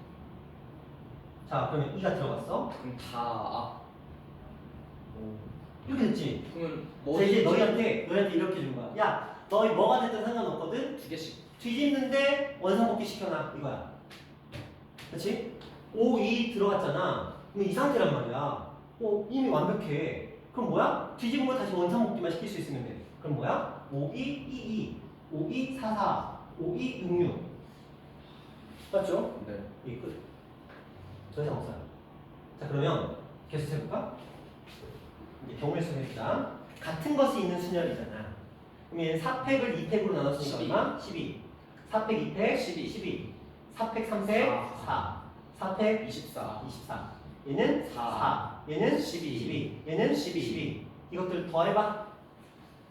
자, 그러면 2가 들어갔어. 그럼 다 앞. 이렇게 됐지? 그러면 자, 이제 너희한테 이렇게 준 거야. 야, 너희 뭐가 됐든 상관없거든? 두 개씩. 뒤집는데 원상복귀 시켜놔. 이거야. 그치? 5, 2 들어갔잖아. 그럼 이 상태란 말이야. 이미 완벽해. 그럼 뭐야? 뒤집은 거 다시 원상복귀만 시킬 수 있으면 돼. 그럼 뭐야? 5, 2, 2, 2, 5, 2, 4, 4, 5, 2, 6, 6. 맞죠? 네. 이게 끝. 더 이상 없어요. 자, 그러면 계속 해볼까? 이제 경우의 수 해보자. 같은 것이 있는 순열이잖아. 그럼 얘는 4팩을 2팩으로 나눴으니까 12. 얼마? 12. 4팩 2팩 12. 12. 4팩 3팩 4. 4팩 24. 24. 얘는 4. 4. 얘는 12. 12. 얘는 12. 12. 이것들 더해봐.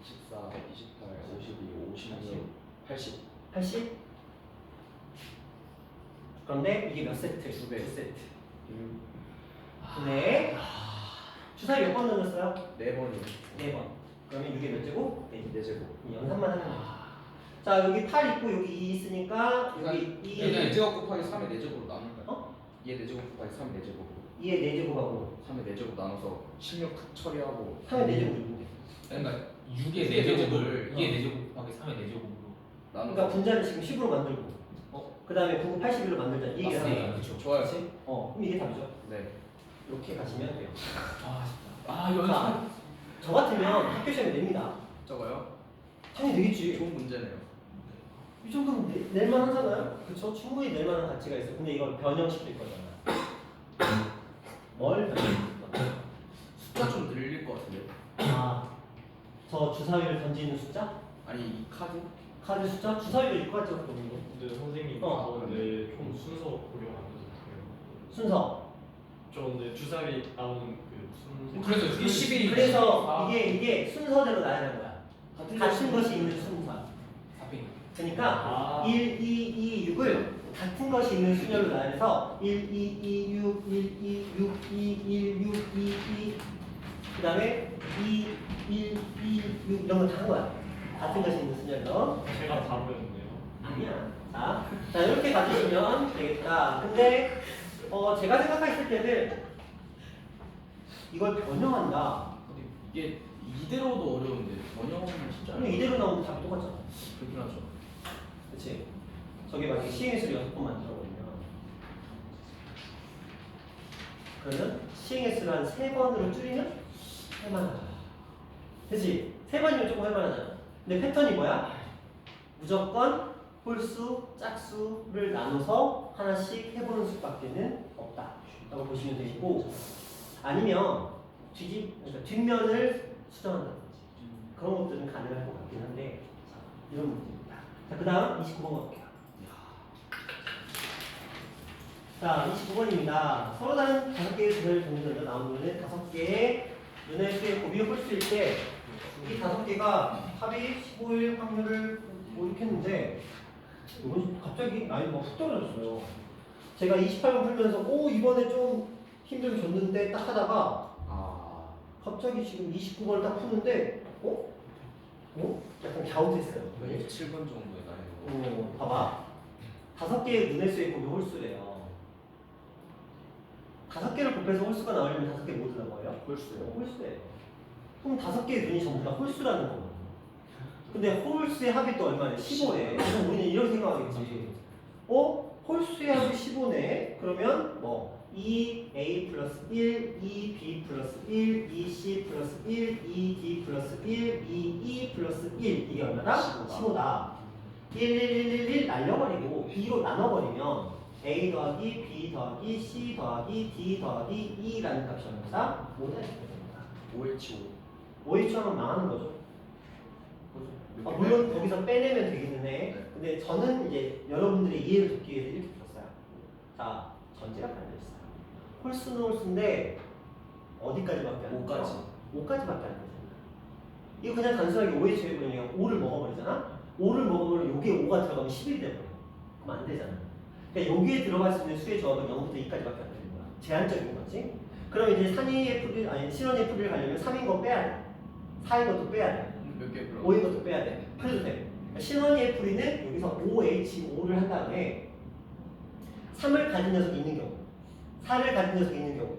24, 28, 52, 56, 80. 80. 그런데 이게 몇 세트? 두 배. 2세트. 네. 주사위 몇 번 넣었어요? 4번이요. 4번. 그러면 이게 몇 제곱? 4. 4제곱. 연산만 하는 거야. 자, 여기 8 있고 여기 2 있으니까 여기 2. 얘는 4제곱 곱하기 3의 4제곱으로 나눌까요? 어? 얘 4제곱 곱하기 3의 4제곱으로 2의 4제곱하고 3의 4제곱 나눠서 16 처리하고 3의 4제곱 있는데. 그러니까 6의 4제곱을 2의 4제곱 곱하기 3의 4제곱으로 나눠서 그러니까 분자를 지금 10으로 만들고 그 다음에 9, 81로 만들자. 이 얘기를 하는 거야. 그렇죠. 좋아요. 그렇지? 그럼 이게 답이죠. 네. 이렇게 가시면 돼요. 이거 자, 저 같으면 학교 시험에 냅니다. 저거요? 당연히 되겠지. 좋은 문제네요. 이 정도면 낼만 하잖아요? 그쵸? 충분히 낼만한 가치가 있어. 근데 이걸 변형시킬 거잖아. 뭘 변형시킬 거야? 숫자 좀 늘릴 것 같은데요? 저 주사위를 던지는 숫자? 아니 이 카드? 카드 숫자? 주사위도 있고 하죠, 보는 거. 근데 선생님 어. 근데 좀 순서 고려 안 해도 돼요. 순서. 저 근데 주사위 나오는 그 순서. 그래서 이게 11이 그래서 이게 순서대로 나야 되는 거야. 같은 것이 있는 순서. 400. 그러니까 1, 2, 2, 6을 같은 것이 있는 순열로 나열해서 1, 2, 2, 6, 1, 2, 6, 2, 1, 6, 2, 2. 그 다음에 2, 1, 2, 6 이런 거 다 한 거야. 같은 것이 있는 순열로. 제가 다르였네요. 아니야. 자, 이렇게 가주시면 되겠다. 근데 제가 생각했을 때는 이걸 변형한다. 근데 이게 이대로도 어려운데 번역은 진짜 그럼 이대로 나오면 답이 똑같잖아. 그렇긴 하죠. 그치? 저게 만약에 시행수를 6번 만들어버리면 그러면 시행수를 한 3번으로 줄이면 할만하다. 그치? 3번이면 조금 할만하잖아. 근데 패턴이 뭐야? 무조건 홀수, 짝수를 나눠서 하나씩 해보는 수밖에는 없다 라고 보시면 되고, 아니면 그러니까 뒷면을 수정한다든지 그런 것들은 가능할 것 같긴 한데 자, 이런 문제입니다. 자, 그 다음 29번 갈게요. 자, 29번입니다. 서로 다른 5개의 분해를 동전으로 나온 눈은 5개의 눈의 수의 곱이 홀수일 때 이 5개가 합이 15일 확률을 뭐 이렇게 했는데 이건 갑자기 라인이 훅 떨어졌어요. 제가 28번 풀면서 오 이번에 좀 힘들게 줬는데 딱 하다가 갑자기 지금 29번을 딱 푸는데 약간 갸웃했어요. 왜? 7번 정도에 나이가. 봐봐. 5개의 눈의 수의 곱이 홀수래요. 5개를 곱해서 홀수가 나오려면 5개 모두 다 뭐예요? 홀수요. 홀수예요. 그럼 5개의 눈이 전부 다 홀수라는 거거든요. 근데 홀수의 합이 또 얼마냐? 15네. 그럼 우리는 이렇게 생각하겠지. 홀수의 합이 15네. 그러면 뭐 2a 플러스 1, 2b 플러스 1, 2c 플러스 1, 2d 플러스 1, 2e 플러스 1 이게 얼마다? 15다. 1, 1, 1, 1 날려버리고 2로 나눠버리면 a 더하기 b 더하기 c 더하기 d 더하기 e라는 값이 얼마다? 5다 이렇게 됩니다. 5H5. 5H하면 망하는 거죠. 물론 거기서 빼내면 되기는 해. 근데 저는 이제 여러분들의 이해를 돕기 위해서 이렇게 풀었어요. 자, 전제가 달려있어요. 홀수는 홀수인데 어디까지밖에 안 되죠? 5까지. 5까지밖에 안 되잖아. 이거 그냥 단순하게 5의 제곱이면 5를 먹어버리잖아? 5를 먹어버리면 여기에 5가 들어가면 11이 돼버려. 그럼 안 되잖아. 그러니까 여기에 들어갈 수 있는 수의 조합은 0부터 2까지밖에 안 되는 거야. 제한적인 거지. 그럼 이제 산이의 풀이, 아니 신원의 풀이를 가려면 3인 거 빼야 돼. 4인 것도 빼야 돼. 몇 개 그럼? 5인 것도 빼야 돼. 그래도 돼. 신원이의 풀이는 여기서 5H5를 한 다음에 3을 가진 녀석이 있는 경우, 4를 가진 녀석이 있는 경우,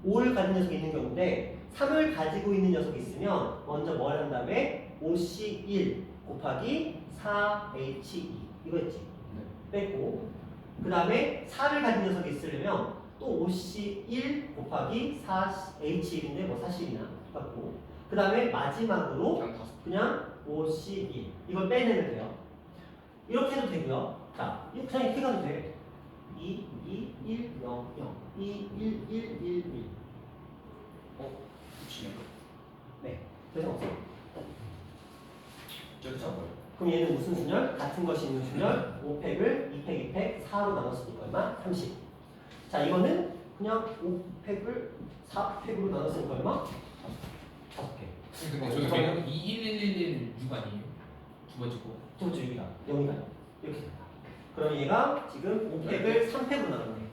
5를 가진 녀석이 있는 경우인데 3을 가지고 있는 녀석이 있으면 먼저 뭘 한 다음에 5C1 곱하기 4H2 이거 있지? 뺐고 그 다음에 4를 가진 녀석이 있으려면 또 5C1 곱하기 4H1인데 뭐 40이나 똑같고 그 다음에 마지막으로 그냥 5C2 이걸 빼내면 돼요. 이렇게 해도 되고요. 자, 이거 그냥 이렇게 가도 돼. 2, 2, 1, 0, 0 2, 1, 1, 1, 1 붙이네. 네, 그래서 없어요. 저기 잡아요. 그럼 얘는 무슨 순열? 같은 것이 있는 순열 5팩을 2팩, 2팩 4로 나눴으니까 얼마? 30. 자, 이거는 그냥 5팩을 4팩으로 나눴으니까 얼마? 5개. 근데 저기 그냥 21111 6 아니에요? 두 번째 거. 두 번째 6이다. 0이다. 이렇게 된다. 그럼 얘가 지금 5팩을 3팩으로 나눴네.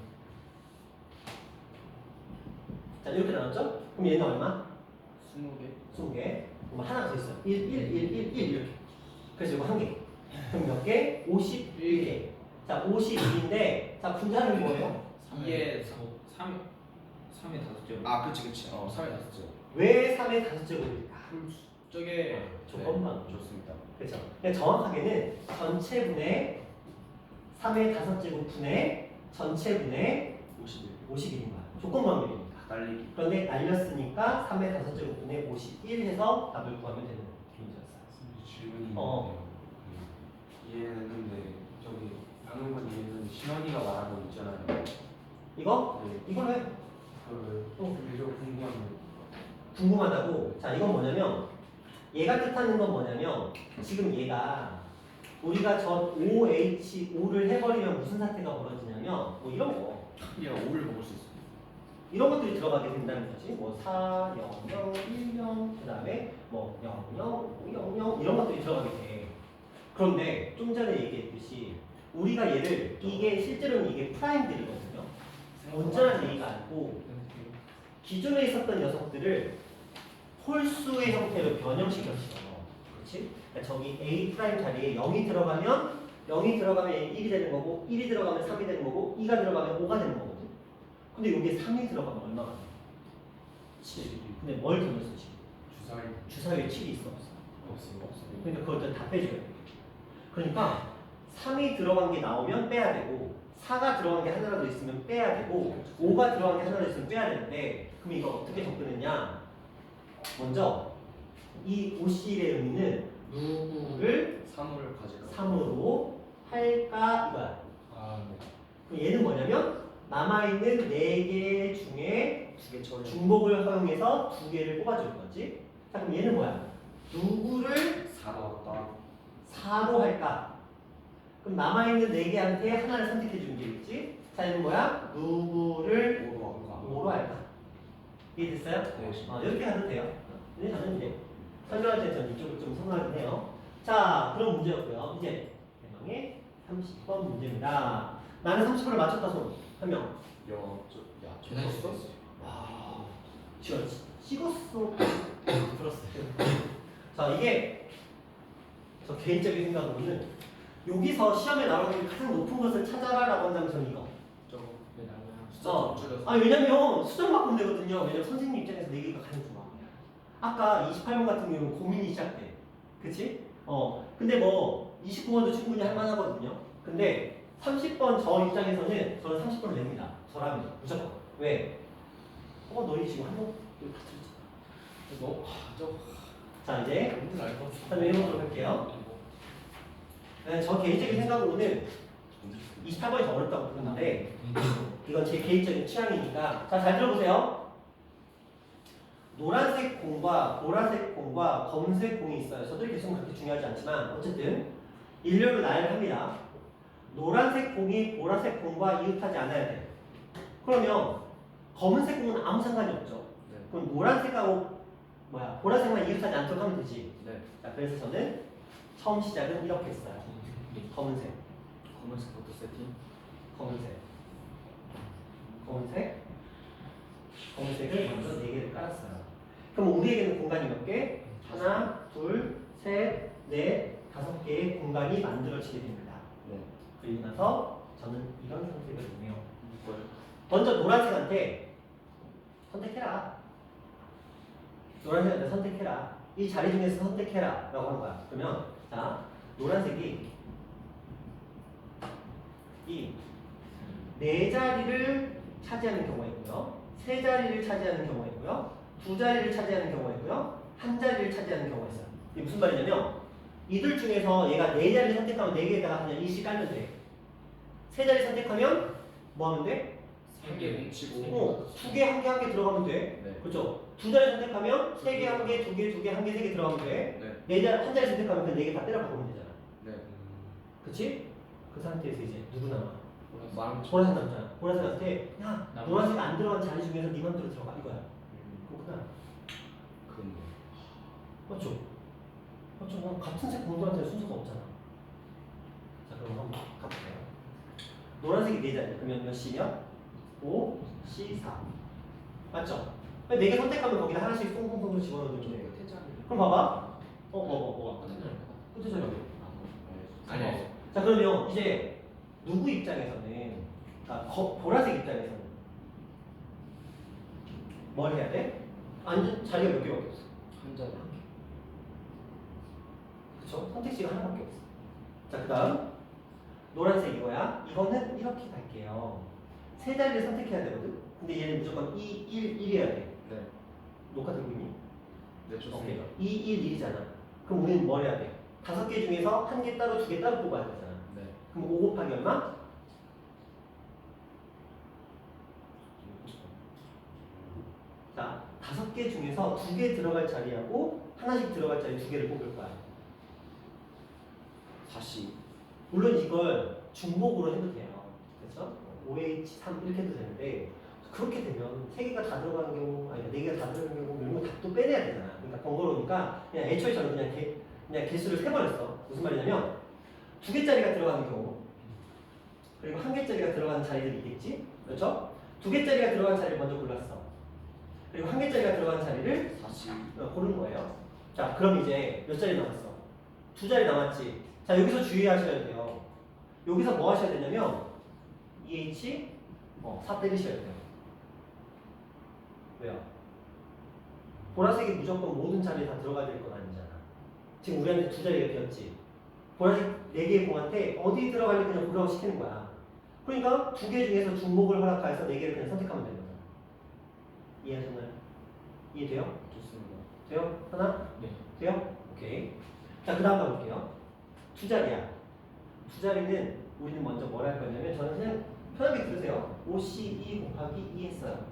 자, 이렇게 나눴죠? 그럼 얘는 얼마? 20개. 20개. 그럼 하나 더 있어요. 1, 1, 1, 1, 1 이렇게. 그래서 이거 한 개. 그럼 몇 개? 51개. 자, 52인데, 자, 분자는 뭐예요? 2에 3에 5점. 그치. 3에 5죠. 왜 3의 5제곱일까? 저게 조건만. 좋습니다. 그렇죠. 그러니까 정확하게는 전체분의 3의 5제곱 분의 전체분의 51. 51인 거야. 조건방법이니까. 날리기. 그런데 날렸으니까 3의 5제곱 분의 51 해서 답을 구하면 되는 문제였어요. 질문이 어. 이해는 근데 저기 방금 건 이해는 신원이가 말한 거 있잖아요. 이거? 네. 이걸로 해. 그걸 계속 궁금한데. 궁금하다고. 자, 이건 뭐냐면 얘가 뜻하는 건 뭐냐면 지금 얘가 우리가 저 OH5를 해버리면 무슨 사태가 벌어지냐면 뭐 이런 거 얘가 5를 먹을 수 있어. 이런 것들이 들어가게 된다는 거지. 뭐 4, 0, 0, 1, 0, 그 다음에 뭐 0, 0, 5, 0, 0 이런 것들이 들어가게 돼. 그런데 좀 전에 얘기했듯이 우리가 얘를 이게 실제로는 이게 프라임들이거든요. 온전한 얘기가 아니고 기존에 있었던 녀석들을 홀수의 형태로 변형시켰어. 그렇지? 그러니까 저기 A 프라임 자리에 0이 들어가면 1이 되는 거고 1이 들어가면 3이 되는 거고 2가 들어가면 5가 되는 거거든. 근데 여기에 3이 들어가면 얼마가 돼? 7. 근데 뭘 들었어 지금? 주사위에 7이 있어 없어? 없어. 그러니까 그것들 다 빼줘야 돼. 그러니까 3이 들어간 게 나오면 빼야 되고 4가 들어간 게 하나라도 있으면 빼야 되고 5가 들어간 게 하나라도 있으면 빼야 되는데 그럼 이거 어떻게 접근했냐? 먼저 이 OC의 의미는 누구를 3을 가져가. 3으로 할까 이거야. 그럼 얘는 뭐냐면 남아있는 4개 중에 두개 처리. 중복을 허용해서 두 개를 뽑아줄 거지. 자 그럼 얘는 뭐야? 누구를 4로 할까? 그럼 남아있는 4개한테 하나를 선택해 주는 게 있지. 자 얘는 뭐야? 누구를 5로 할까? 이해됐어요? 네. 이렇게 하도 돼요. 근데 저는 이제 설명할 때 저는 이쪽을 좀 선호하긴 해요. 자 그런 문제였고요. 이제 대망의 30번 문제입니다. 나는 30번을 맞췄다 손. 한 명. 계산이 있어? 와, 찍었어. 풀었어요. 자, 이게 저 개인적인 생각으로는 여기서 시험에 나오는 가장 높은 것을 찾아라라고 한다면 저는 이거. 왜 나오냐? 숫자 좀 줄여서. 왜냐면 수정 바꾸면 되거든요. 왜냐면 선생님 입장에서 4개가 가장 좋아. 아까 28번 같은 경우는 고민이 시작돼. 그치? 근데 뭐 29번도 충분히 할 만하거든요. 근데 30번 저 입장에서는 저는 30번을 냅니다. 저라면 무조건. 왜? 너희 지금 한번 자 이제 설명해보도록 할게요. 저 개인적인 생각으로는 28번이 더 어렵다고 보는데 이건 제 개인적인 취향이니까 자 잘 들어보세요. 노란색 공과 보라색 공과 검은색 공이 있어요. 저들 개수는 그렇게 중요하지 않지만 어쨌든 일렬로 나열을 합니다. 노란색 공이 보라색 공과 이웃하지 않아야 돼. 그러면 검은색 공은 아무 상관이 없죠. 네. 그럼 노란색하고 보라색만 이웃하지 않도록 하면 되지. 네. 자 그래서 저는 처음 시작은 이렇게 했어요. 검은색, 검은색부터 세팅. 검은색을 먼저 4개를 깔았어요. 그럼 우리에게는 공간이 몇 개? 하나, 둘, 셋, 넷, 5개의 공간이 만들어지게 됩니다. 네. 그리고 나서 저는 이런 선택을 해요. 뭐요? 먼저 노란색한테 선택해라. 노란색한테 선택해라. 이 자리 중에서 선택해라 라고 하는 거야. 그러면 자 노란색이 이 4자리를 차지하는 경우가 있고요. 3자리를 차지하는 경우가 있고요. 2자리를 차지하는 경우가 있고요. 1자리를 차지하는 경우가 있어요. 이게 무슨 말이냐면 이들 중에서 얘가 4자리를 선택하면 4개에다가 그냥 일씩 깔면 돼. 3자리 선택하면 뭐 하면 돼? 한 개 뭉치고. 2개, 1개, 1개 들어가면 돼. 네. 그렇죠? 2자리 선택하면 3개, 1개, 2개, 2개, 1개, 3개 들어가면 돼. 네. 4자리, 1자리 선택하면 그 4개 다 때려 박으면 되잖아. 네. 그치? 그 상태에서 이제 누구 남아? 만. 보라색 남잖아. 보라색한테 야 남아. 노란색 안 들어간 자리 중에서 네 맘대로 들어가 이거야. 그렇구나. 그런데. 맞죠? 그럼 같은 색 공도한테 순서가 없잖아. 자 그럼 한번 가볼게요. 노란색이 4자리. 그러면 몇 C면? 5, C, 4. 맞죠? 4개 선택하면 거기다 하나씩 똥똥똥 집어넣으면 돼. 그럼 봐봐. 끝에 자리. 아니. 자 그러면 이제 누구 입장에서는 그러니까 보라색 입장에서는 뭘 해야 돼? 앉은 자리가 몇 개밖에 없어. 한 자리. 그쵸? 선택지가 하나밖에 없어. 자 그 다음 노란색 이거야. 이거는 이렇게 갈게요. 3자리를 선택해야 되거든. 근데 얘는 무조건 2, 1, 1이어야 돼. 네. 녹화 들고 있니? 네 좋습니다. 2, 1, 1이잖아. 그럼 우리는 뭘 해야 돼? 5개 중에서 1개 따로 2개 따로 뽑아야 되잖아. 네. 그럼 5 곱하기 얼마? 자, 5개 중에서 2개 들어갈 자리하고 하나씩 들어갈 자리 2개를 뽑을 거야. 다시. 물론 이걸 중복으로 해도 돼요. 그렇죠? OH3 이렇게 해도 되는데 그렇게 되면 3개가 다 들어가는 경우, 아니 4개가 다 들어가는 경우 이런 거 다 또 빼내야 되잖아. 그러니까 번거로우니까 그냥 애초에 저는 그냥 개수를 세버렸어. 무슨 말이냐면 2개짜리가 들어가는 경우 그리고 1개짜리가 들어가는 자리들이 있겠지? 그렇죠? 2개짜리가 들어가는 자리를 먼저 골랐어. 그리고 1개짜리가 들어가는 자리를 다시. 고른 거예요. 자, 그럼 이제 몇 자리 남았어? 2자리 남았지. 자, 여기서 주의하셔야 돼요. 여기서 뭐 하셔야 되냐면 EH 4 때리셔야 돼요. 왜요? 보라색이 무조건 모든 자리에 다 들어가야 될 건 아니잖아. 지금 우리한테 2자리가 비었지. 보라색 4개의 공한테 어디 들어갈지 그냥 고르라고 시키는 거야. 그러니까 2개 중에서 중복을 허락해서 4개를 그냥 선택하면 되는 거야. 이해하셨나요? 이해돼요? 좋습니다. 돼요? 하나? 네. 돼요? 오케이. 자, 그 다음 가볼게요. 2자리야. 2자리는 우리는 먼저 뭘 할 거냐면 저는 그냥 편하게 들으세요. 5C2 곱하기 2 했어요.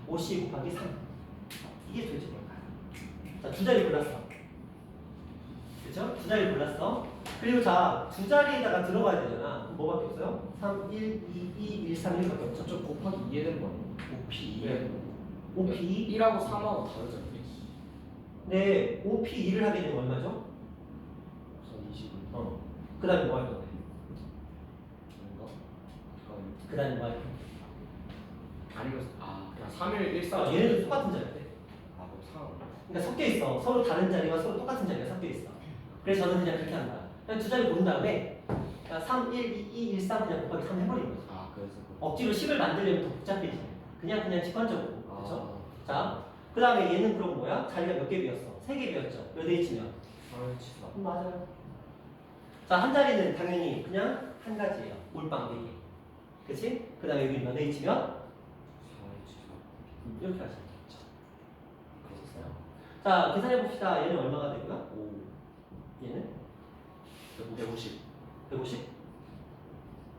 5c 곱하기 3 이게 도대체 뭘까요? 자, 두 자리 골랐어. 그쵸? 두 자리 골랐어. 그리고 자, 두 자리에다가 들어가야 되잖아. 그럼 뭐밖에 없어요? 3, 1, 2, 2, 1, 3, 1밖에 없죠. 저쪽 곱하기 2에 되는 거 아니에요? 5p 2에 네. 5p 1하고 3하고 다르잖아요. 네, 5p 2를 하게 되면 얼마죠? 그래서 20은 그 다음에 뭐 할 건데? 뭔가? 그 다음에 뭐 할 건데? 아니면 그냥 3일 1, 4 얘네도 똑같은 자리인데. 그럼 3 그러니까 섞여 있어. 서로 다른 자리와 서로 똑같은 자리가 섞여 있어. 그래서 저는 그냥 그렇게 한다. 그냥 두 자리 고른 다음에 3, 1, 2, 1, 3 그냥 곱하기 3 해버리는 거죠. 그래서 억지로 10을 만들려면 더 복잡해지니까. 그냥 직관적으로. 그렇죠? 자, 그 다음에 얘는 그럼 뭐야? 자리가 몇 개 비었어? 3개 비었죠. 몇 H면? 3일 맞아요. 자, 한 자리는 당연히 그냥 한 가지예요. 몰빵 4개. 그치? 그 다음에 여기 몇 H면? 4일 이렇게 하시면 되겠죠. 그랬어요. 자, 계산해 봅시다. 얘는 얼마가 되고요? 5 얘는 150 150.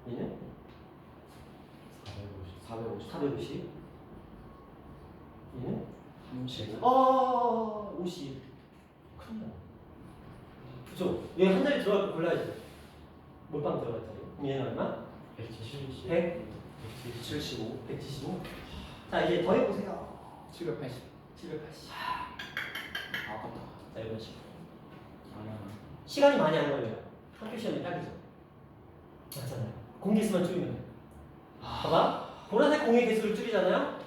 얘는 450 450. 얘는 30 50. 큰일 나. 그죠? 얘 한 자리 들어갈 거 골라야지. 몰빵 들어갈 자리. 그럼 얘는 얼마? 170 100, 75 175. 자, 이제 더해보세요. 780 780. 아깝다. 자, 이런 식으로. 아니야. 시간이 많이 안 걸려요. 학교 시험이 딱이죠. 맞잖아요. 공개 수만 줄이면 돼요. 봐봐. 보라색 공의 개수를 줄이잖아요?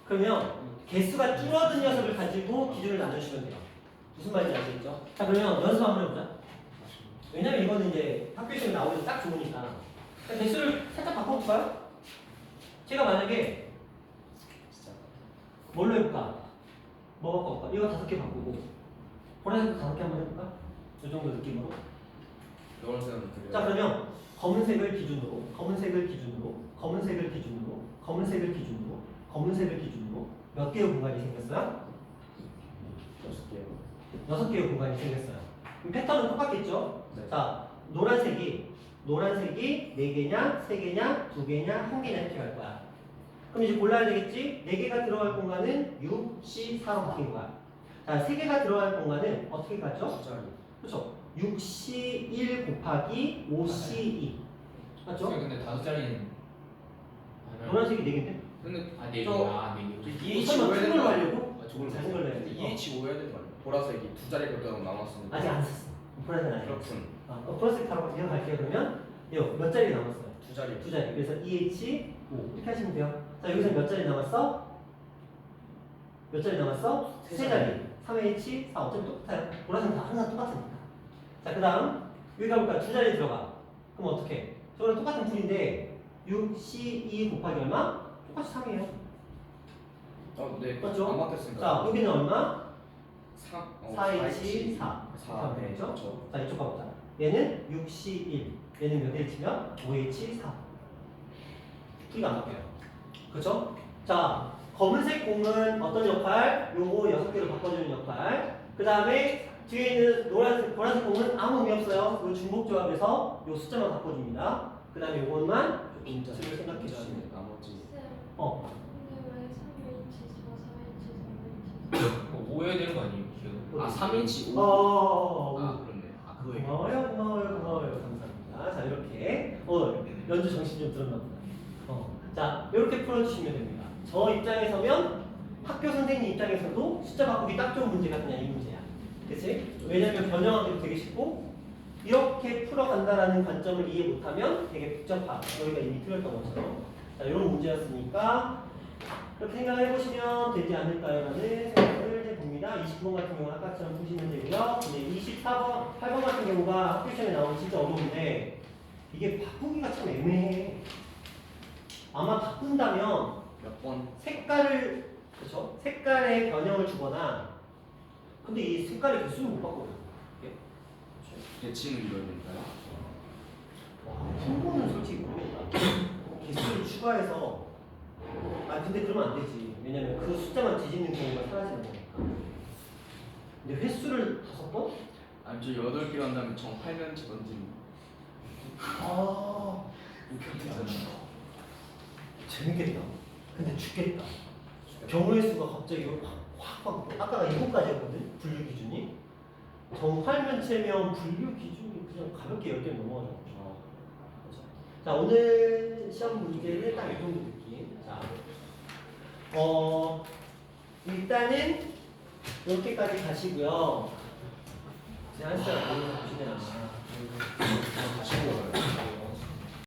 그러면 개수가 줄어든 녀석을 가지고 기준을 나눠주시면 돼요. 무슨 말인지 아시겠죠? 자, 그러면 연습 한번 해보자. 왜냐면 이거는 이제 학교 시험에 나오기 딱 좋으니까. 그러니까 개수를 살짝 바꿔볼까요? 제가 만약에 진짜 뭘로 해볼까? 뭐 바꿔볼까? 이거 5개 바꾸고 보라색도 5개 한번 해볼까? 이 정도 느낌으로. 노란색은 그래요. 자, 그러면 검은색을 기준으로, 검은색을 기준으로, 검은색을 기준으로, 검은색을 기준으로, 검은색을 기준으로 몇 개의 공간이 생겼어요? 6개요. 6개의 공간이 생겼어요. 그럼 패턴은 똑같겠죠? 네. 자, 노란색이 4개냐, 3개냐, 2개냐, 1개냐 이렇게 갈 거야. 그럼 이제 골라야 되겠지? 4개가 들어갈 공간은 6, C, 4로 바뀐 거야. 자, 3개가 들어갈 공간은 어떻게 가죠? 숫자리. 그렇죠. 6C1 곱하기 5C2 맞죠? 근데 5자리는 노란색이 4개인데? 근데 아 4개. 저- 아 4개. 설마 큰 걸로 하려고? 저걸 작은 걸로 해야지. EH 5 해야 되는 거 아니야? 보라색이 두 자리 별도로 남았으니까. 아직 안 썼어. 보라색 아니야. 그렇군. 보라색 바로 그냥 갈게요. 그러면 이거 몇 자리 남았어요? 두 자리. 2자리. 그래서 EH 5 이렇게 하시면 돼요. 자, 여기서 몇 자리 남았어? 몇 자리 남았어? 세 3자리. 3H 4 어차피 똑같아요. 보라색은 다 항상 똑같으니까. 자, 그 다음 여기 가볼까? 2자리 들어가. 그럼 어떻게? 저거랑 똑같은 풀인데 6C2 곱하기 얼마? 똑같이 3이에요. 네. 맞죠? 안 바뀌었으니까. 자, 여기는 얼마? 3. 4H 4. 4. 네. 그렇죠? 그렇죠. 자, 이쪽 가보자. 얘는 6C1. 얘는 몇 H면 5H4. 풀이가 안 바뀌어요. 그렇죠? 자, 검은색 공은 어떤 역할? 요거 6개로 바꿔주는 역할. 그 다음에 뒤에 있는 노란색, 보라색 공은 아무 의미 없어요. 요 중복 조합에서 요 숫자만 바꿔줍니다. 그 다음에 요것만 조금 을 생각해 주시면 돼요. 나머지. 어, 뭐 5해야 되는 거 아니에요? 기억. 아 3인치 5. 어, 그렇네. 그 얘기. 고마워요. 감사합니다. 자, 이렇게 연주 정신 좀 들었나 보다. 자, 이렇게 풀어주시면 됩니다. 저 입장에서면 학교 선생님 입장에서도 숫자 바꾸기 딱 좋은 문제가 그냥 이 문제야. 그치? 왜냐면 변형하기도 되게 쉽고 이렇게 풀어간다라는 관점을 이해 못하면 되게 복잡하다. 여기가 이미 틀렸던 것처럼. 자, 이런 문제였으니까 그렇게 생각해보시면 되지 않을까요? 라는 생각을 해봅니다. 29번 같은 경우는 아까처럼 푸시면 되고요. 이제 24번, 8번 같은 경우가 학교 시험에 나오면 진짜 어려운데 이게 바꾸기가 참 애매해. 아마 바꾼다면 몇 번? 색깔을, 그쵸? 색깔의 변형을 주거나 근데 이 색깔의 개수를 못 바꿔요. 대칭을 이뤄야 될까요? 와, 성분은 솔직히 모르겠다. 개수를 추가해서 근데 그러면 안 되지. 왜냐면 그 숫자만 뒤집는 경우가 사라지는 거니까. 근데 횟수를 5번? 아니 저 8개로 한다면 정 8면체 던지는. 아, 웃겼잖아. 재밌겠다. 근데 죽겠다. 경우의 수가 갑자기 확 아까가 7가지였거든 분류 기준이. 정활면체면 분류 기준이 그냥 가볍게 10개 넘어가잖아. 그렇죠. 자 오늘 시험 문제는 딱 이 정도 느낌. 자, 일단은 이렇게까지 가시고요. 이제 한 시간 보시면 다시 보여요.